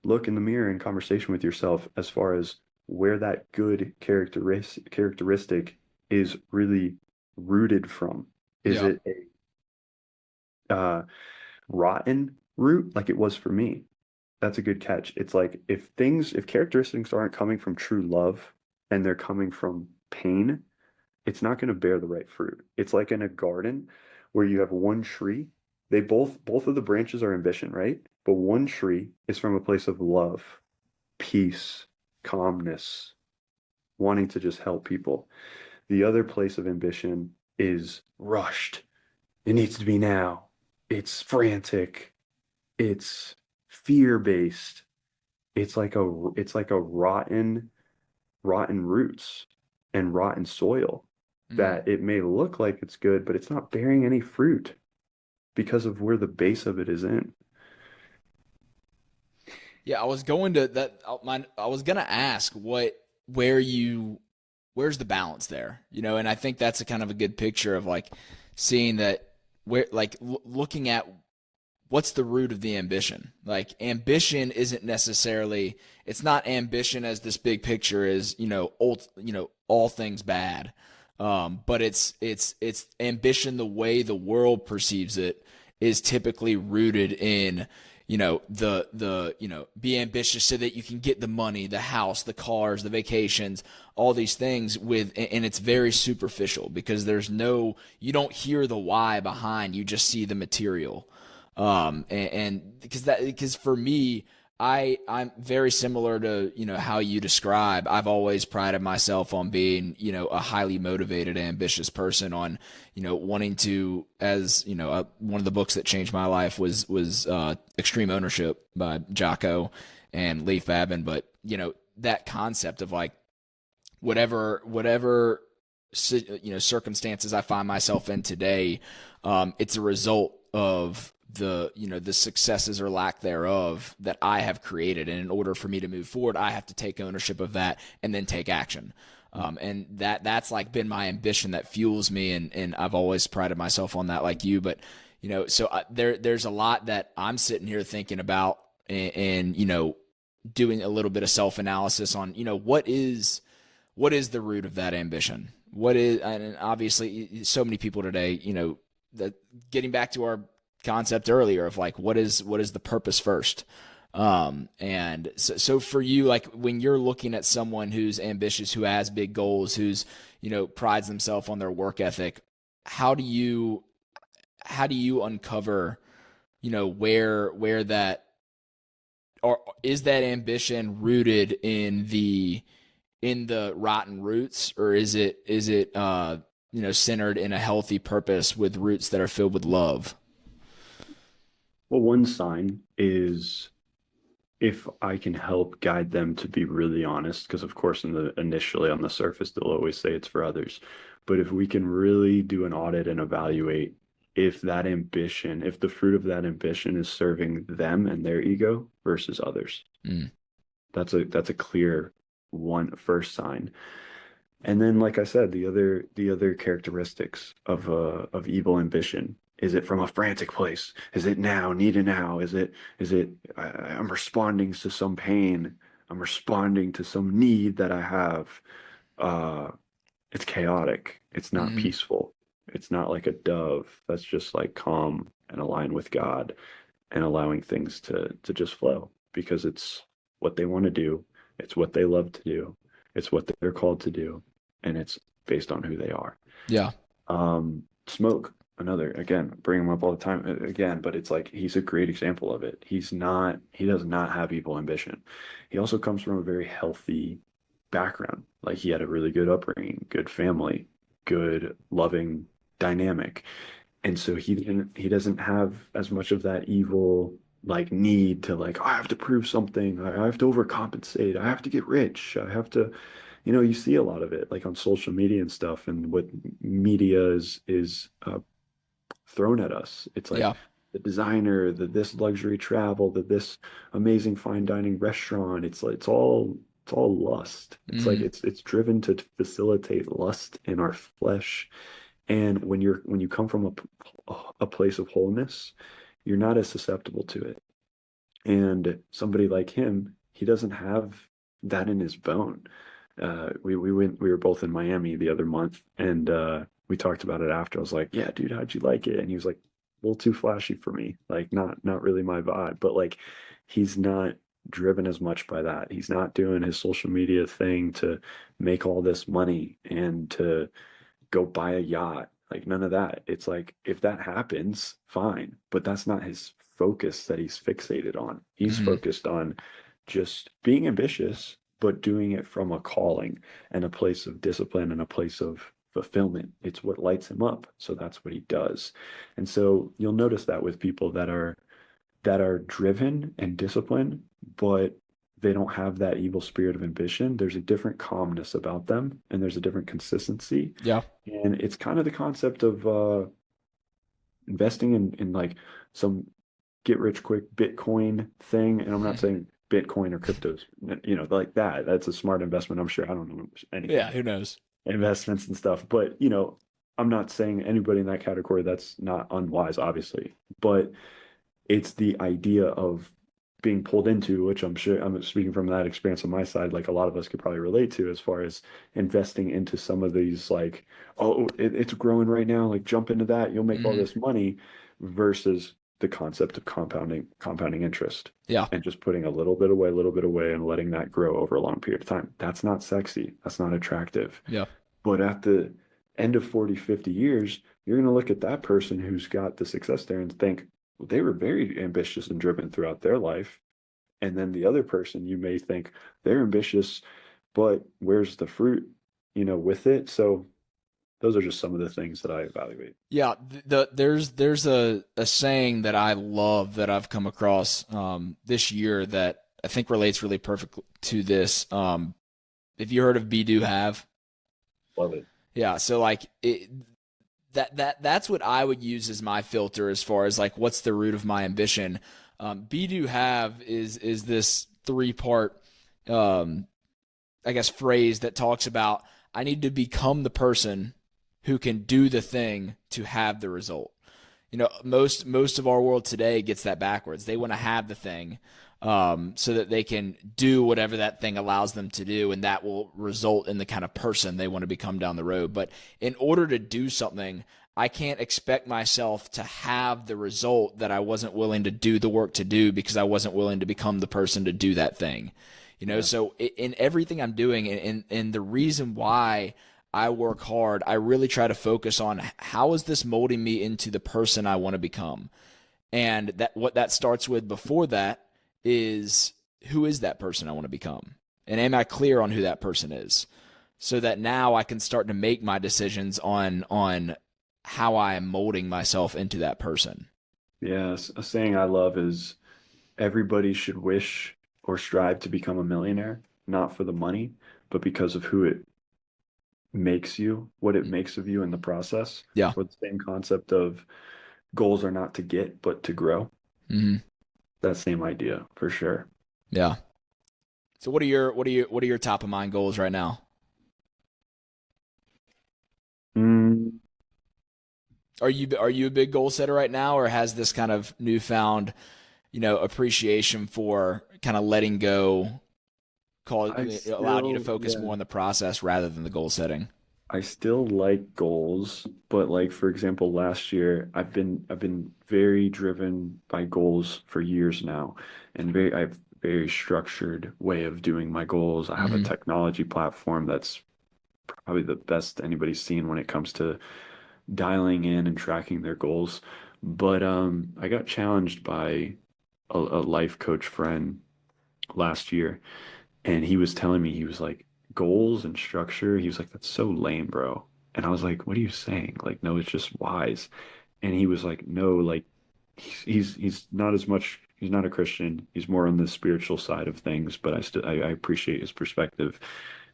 look in the mirror and conversation with yourself as far as where that good characteristic is really rooted from. Is Yeah. it a rotten root like it was for me? That's a good catch. It's like if characteristics aren't coming from true love and they're coming from pain, it's not going to bear the right fruit. It's like in a garden where you have one tree. Both of the branches are ambition, right? But one tree is from a place of love, peace, calmness, wanting to just help people. The other place of ambition is rushed. It needs to be now. It's frantic. It's fear-based. It's like a rotten roots and rotten soil Mm. that it may look like it's good, but it's not bearing any fruit because of where the base of it is in. Yeah, I was going to that. I was gonna ask where you where's the balance there, and I think that's a kind of a good picture of like seeing that where like looking at what's the root of the ambition. Like ambition isn't necessarily it's not ambition as this big picture is all things bad, but it's ambition the way the world perceives it is typically rooted in be ambitious so that you can get the money, the house, the cars, the vacations, all these things and it's very superficial because you don't hear the why behind, you just see the material. And because for me, I'm very similar to, how you describe. I've always prided myself on being, a highly motivated, ambitious person on, wanting to, as, one of the books that changed my life was Extreme Ownership by Jocko and Leif Babin. But, that concept of like whatever, circumstances I find myself in today, it's a result of the successes or lack thereof that I have created, and in order for me to move forward I have to take ownership of that and then take action. And that's like been my ambition that fuels me, and I've always prided myself on that, like you. But there's a lot that I'm sitting here thinking about, and doing a little bit of self-analysis on what is the root of that ambition. What is, and obviously so many people today, that getting back to our concept earlier of like what is the purpose first. And so for you, like when you're looking at someone who's ambitious, who has big goals, who's prides themselves on their work ethic, how do you uncover where that, or is that ambition rooted in the rotten roots, or is it centered in a healthy purpose with roots that are filled with love? Well, one sign is if I can help guide them to be really honest, because of course, initially on the surface, they'll always say it's for others. But if we can really do an audit and evaluate if that ambition, if the fruit of that ambition is serving them and their ego versus others, Mm. that's a clear first sign. And then, like I said, the other characteristics of evil ambition. Is it from a frantic place? Is it now, need it now? Is it I'm responding to some pain. I'm responding to some need that I have. Uh, it's chaotic. It's not Mm-hmm. peaceful. It's not like a dove that's just like calm and aligned with God and allowing things to just flow because it's what they want to do. It's what they love to do. It's what they're called to do, and it's based on who they are. Yeah. Smoke, another, again, bring him up all the time again, but it's like he's a great example of it. He does not have evil ambition. He also comes from a very healthy background. Like he had a really good upbringing, good family, good loving dynamic. And so he doesn't have as much of that evil like need to like, "Oh, I have to prove something. I have to overcompensate. I have to get rich. I have to, you see a lot of it like on social media and stuff and what media is thrown at us. It's like Yeah. the designer, this luxury travel, this amazing fine dining restaurant. It's all lust. It's like Mm-hmm. it's driven to facilitate lust in our flesh. And when you come from a place of wholeness, you're not as susceptible to it. And somebody like him, he doesn't have that in his bone. We were both in Miami the other month, and we talked about it after. I was like, "Yeah, dude, how'd you like it?" And he was like, "A little too flashy for me, like not really my vibe." But like, he's not driven as much by that. He's not doing his social media thing to make all this money and to go buy a yacht. Like none of that. It's like if that happens, fine, but that's not his focus that he's fixated on. He's Hmm. focused on just being ambitious, but doing it from a calling and a place of discipline and a place of fulfillment. It's what lights him up. So that's what he does. And so you'll notice that with people that are driven and disciplined, but they don't have that evil spirit of ambition. There's a different calmness about them, and there's a different consistency. Yeah. And it's kind of the concept of investing in like some get rich quick Bitcoin thing. And I'm not saying Bitcoin or cryptos, like that. That's a smart investment. I'm sure I don't know anything Yeah. about Who knows? investments and stuff, but I'm not saying anybody in that category that's not unwise, obviously, but it's the idea of being pulled into, which I'm sure I'm speaking from that experience on my side, like a lot of us could probably relate to as far as investing into some of these, like, oh, it's growing right now, like jump into that, you'll make all Hmm. this money, versus the concept of compounding interest Yeah. and just putting a little bit away, and letting that grow over a long period of time. That's not sexy. That's not attractive. Yeah. But at the end of 40, 50 years, you're going to look at that person who's got the success there and think, well, they were very ambitious and driven throughout their life. And then the other person, you may think they're ambitious, but where's the fruit, with it? So those are just some of the things that I evaluate. Yeah, there's a saying that I love that I've come across this year that I think relates really perfect to this. If you heard of be do have, Love it. yeah, so like that's what I would use as my filter as far as like what's the root of my ambition. Be do have is this three-part I guess phrase that talks about I need to become the person who can do the thing to have the result. Most of our world today gets that backwards. They want to have the thing so that they can do whatever that thing allows them to do, and that will result in the kind of person they want to become down the road. But in order to do something, I can't expect myself to have the result that I wasn't willing to do the work to do because I wasn't willing to become the person to do that thing. Yeah. So in everything I'm doing, and the reason why I work hard, I really try to focus on how is this molding me into the person I want to become. And that what that starts with before that is who is that person I want to become? And am I clear on who that person is? So that now I can start to make my decisions on how I am molding myself into that person. Yes. A saying I love is everybody should wish or strive to become a millionaire, not for the money, but because of who it makes you, what it makes of you in the process. Yeah. Or the same concept of goals are not to get, but to grow. Hmm. That same idea for sure. Yeah. So what are your top of mind goals right now? Mm, Are you a big goal setter right now, or has this kind of newfound, appreciation for kind of letting go I allowed you to still, focus yeah, more on the process rather than the goal setting? I still like goals, but like for example, last year I've been very driven by goals for years now, and I have a very structured way of doing my goals. I have a Hmm. technology platform that's probably the best anybody's seen when it comes to dialing in and tracking their goals. But I got challenged by a life coach friend last year, and he was telling me, he was like, goals and structure. He was like, that's so lame, bro. And I was like, what are you saying? Like, no, it's just wise. And he was like, no, like he's not as much. He's not a Christian. He's more on the spiritual side of things. But I appreciate his perspective,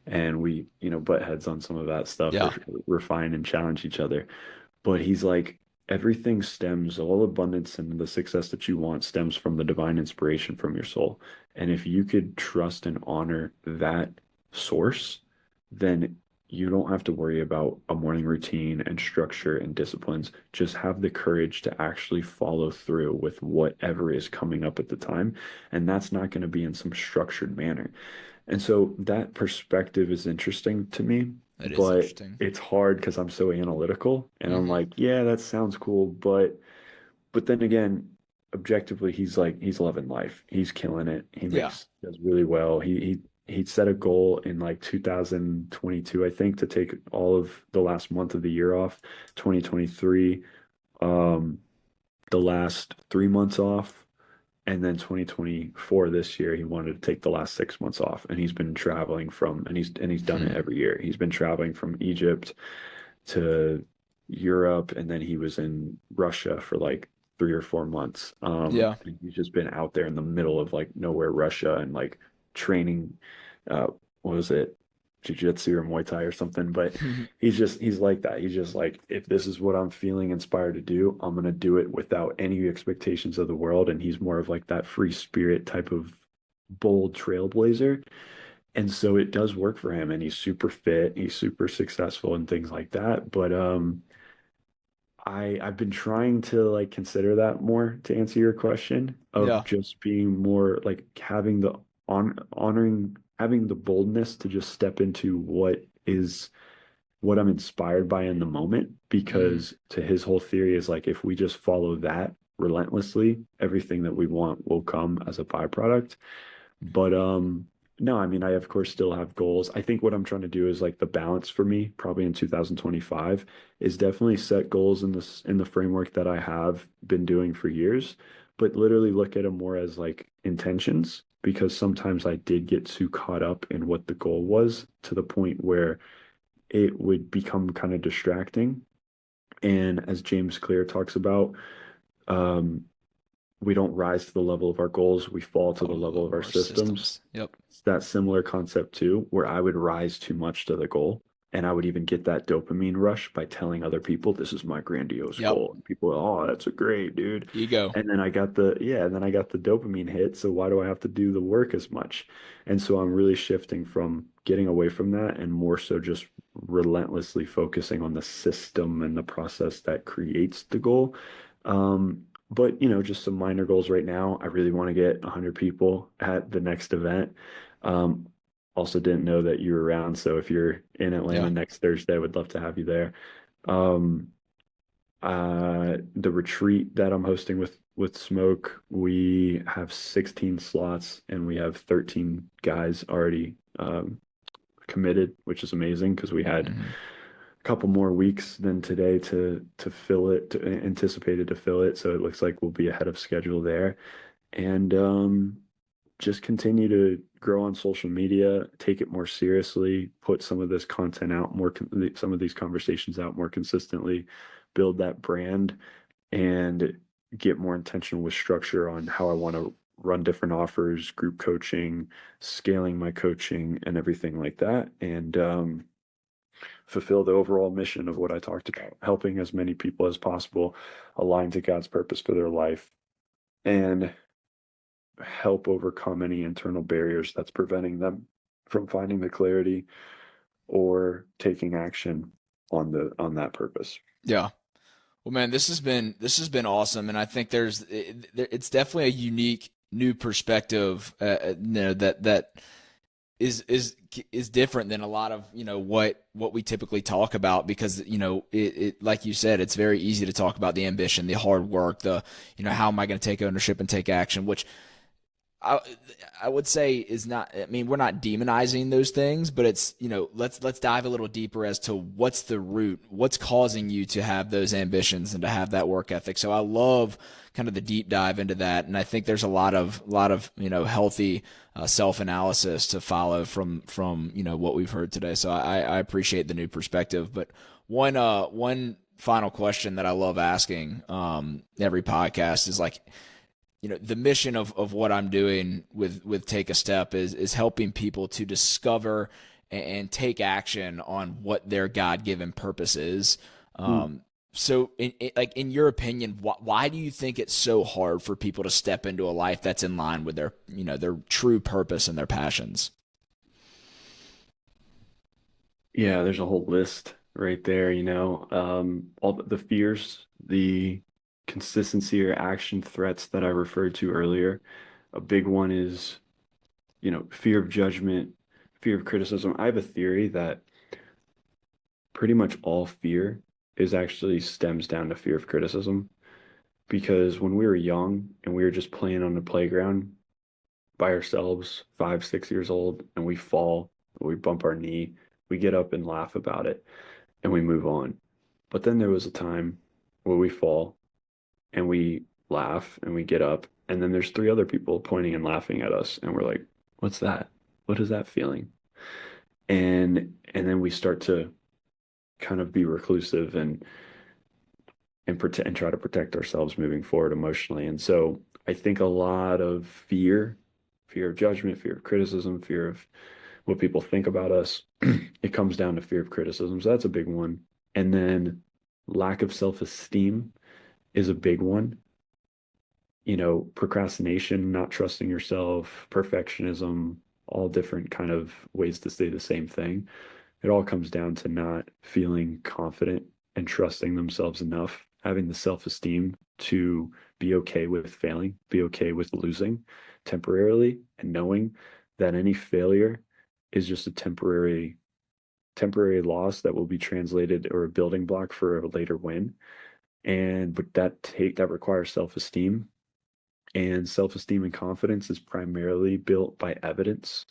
and we butt heads on some of that stuff. Yeah. Refine and challenge each other. But he's like, everything stems, all abundance and the success that you want stems from the divine inspiration from your soul. And if you could trust and honor that source, then you don't have to worry about a morning routine and structure and disciplines. Just have the courage to actually follow through with whatever is coming up at the time. And that's not going to be in some structured manner. And so that perspective is interesting to me, That is but interesting. it's hard because I'm so analytical and I'm Hmm. like, yeah, that sounds cool, but then again, objectively, he's loving life. He's killing it. Yeah. Does really well. He set a goal in like 2022, I think, to take all of the last month of the year off. 2023, the last 3 months off. And then 2024 this year, he wanted to take the last 6 months off. And he's been traveling and he's done it Hmm. every year. He's been traveling from Egypt to Europe, and then he was in Russia for like 3 or 4 months. Yeah. And he's just been out there in the middle of like nowhere, Russia, and like training. What was it? Jiu-jitsu or Muay Thai or something. But he's like that. He's just like, if this is what I'm feeling inspired to do, I'm gonna do it without any expectations of the world. And he's more of like that free spirit type of bold trailblazer. And so it does work for him, and he's super fit, he's super successful and things like that. But I've been trying to like consider that more to answer your question of Yeah. just being more like having the honoring having the boldness to just step into what I'm inspired by in the moment, Hmm. because to his whole theory is like if we just follow that relentlessly, everything that we want will come as a byproduct. But no, I mean I of course still have goals. I think what I'm trying to do is like the balance for me probably in 2025 is definitely set goals in the framework that I have been doing for years, but literally look at them more as like intentions, because sometimes I did get too caught up in what the goal was to the point where it would become kind of distracting. And as James Clear talks about, um, we don't rise to the level of our goals, we fall to the Follow the level level of of our our systems. systems. Yep. It's that similar concept too, where I would rise too much to the goal. And I would even get that dopamine rush by telling other people, this is my grandiose Yep. goal. And people, oh, that's a great, dude. Ego. And then I got the dopamine hit. So why do I have to do the work as much? And so I'm really shifting from getting away from that and more so just relentlessly focusing on the system and the process that creates the goal. But just some minor goals right now. I really want to get 100 people at the next event. Um, Also didn't know that you were around, so if you're in Atlanta Yeah. next Thursday, I would love to have you there. Um, the retreat that I'm hosting with Smoke, we have 16 slots and we have 13 guys already committed, which is amazing because we had Hmm. a couple more weeks than today to fill it, to anticipated to fill it. So it looks like we'll be ahead of schedule there. And just continue to grow on social media, take it more seriously, put some of this content out more, some of these conversations out more consistently, build that brand, and get more intentional with structure on how I want to run different offers, group coaching, scaling my coaching, and everything like that. And fulfill the overall mission of what I talked about, helping as many people as possible align to God's purpose for their life and help overcome any internal barriers that's preventing them from finding the clarity or taking action on that purpose. Yeah. Well, man, this has been awesome, and I think it's definitely a unique new perspective, that is different than a lot of what we typically talk about, because it like you said, it's very easy to talk about the ambition, the hard work, the how am I going to take ownership and take action, which I I would say is not. I mean, we're not demonizing those things, but it's let's dive a little deeper as to what's the root, what's causing you to have those ambitions and to have that work ethic. So I love kind of the deep dive into that, and I think there's a lot of healthy self analysis to follow from what we've heard today. So I appreciate the new perspective. But one final question that I love asking every podcast is like, the mission of what I'm doing with Take a Step is helping people to discover and take action on what their God-given purpose is. Mm. So in your opinion, why do you think it's so hard for people to step into a life that's in line with their true purpose and their passions? Yeah, there's a whole list right there, all the fears, the consistency or action threats that I referred to earlier. A big one is, fear of judgment, fear of criticism. I have a theory that pretty much all fear is actually stems down to fear of criticism, because when we were young and we were just playing on the playground by ourselves, 5, 6 years old, and we fall, we bump our knee, we get up and laugh about it and we move on. But then there was a time where we fall and we laugh and we get up, and then there's three other people pointing and laughing at us, and we're like, what's that? What is that feeling? And then we start to kind of be reclusive and try to protect ourselves moving forward emotionally. And so I think a lot of fear of judgment, fear of criticism, fear of what people think about us, it comes down to fear of criticism. So that's a big one. And then lack of self-esteem is a big one. Procrastination, not trusting yourself, perfectionism, all different kind of ways to say the same thing. It all comes down to not feeling confident and trusting themselves enough, having the self-esteem to be okay with failing, be okay with losing temporarily, and knowing that any failure is just a temporary loss that will be translated or a building block for a later win. But that requires self-esteem, and self-esteem and confidence is primarily built by evidence.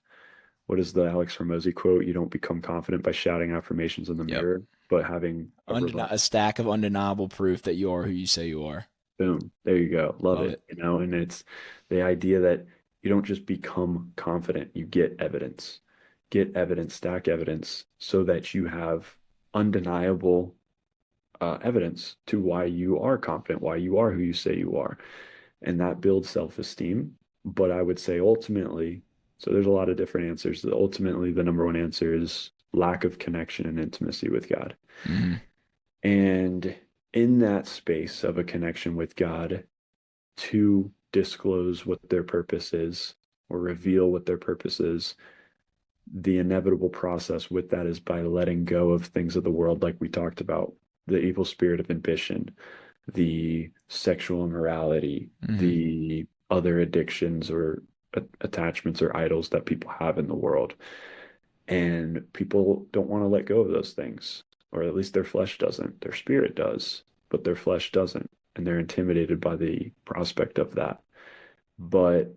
What is the Alex Hormozy quote? You don't become confident by shouting affirmations in the Yep. mirror, but having A stack of undeniable proof that you are who you say you are. boom, there you go. Love Love it. it. And it's the idea that you don't just become confident, you get evidence. Get evidence, stack evidence so that you have undeniable evidence to why you are confident, why you are who you say you are. And that builds self-esteem. But I would say ultimately, so there's a lot of different answers. Ultimately, the number one answer is lack of connection and intimacy with God. Mm-hmm. And in that space of a connection with God, to disclose what their purpose is or reveal what their purpose is, the inevitable process with that is by letting go of things of the world, like we talked about, the evil spirit of ambition, the sexual immorality, Mm-hmm. the other addictions or attachments or idols that people have in the world. And people don't want to let go of those things, or at least their flesh doesn't. Their spirit does, but their flesh doesn't. And they're intimidated by the prospect of that. But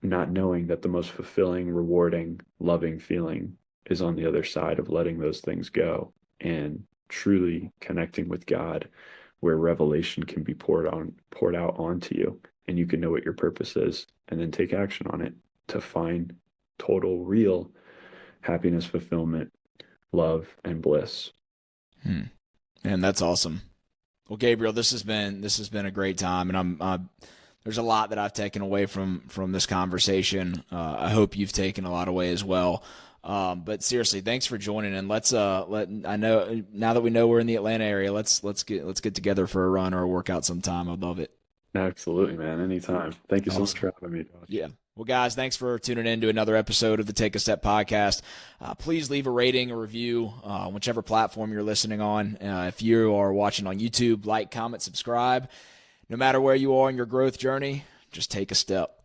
not knowing that the most fulfilling, rewarding, loving feeling is on the other side of letting those things go and truly connecting with God, where revelation can be poured out onto you, and you can know what your purpose is and then take action on it to find total, real happiness, fulfillment, love, and bliss. Hmm. And that's awesome. Well, Gabriel, this has been a great time, and there's a lot that I've taken away from this conversation. I hope you've taken a lot away as well. But seriously, thanks for joining, and I know now that we know we're in the Atlanta area, let's get together for a run or a workout sometime. I'd love it. Absolutely, man. Anytime. Thank you so much Awesome. for having me, Josh. Yeah. Well, guys, thanks for tuning in to another episode of the Take a Step podcast. Please leave a rating, a review, whichever platform you're listening on. If you are watching on YouTube, like, comment, subscribe. No matter where you are in your growth journey, just take a step.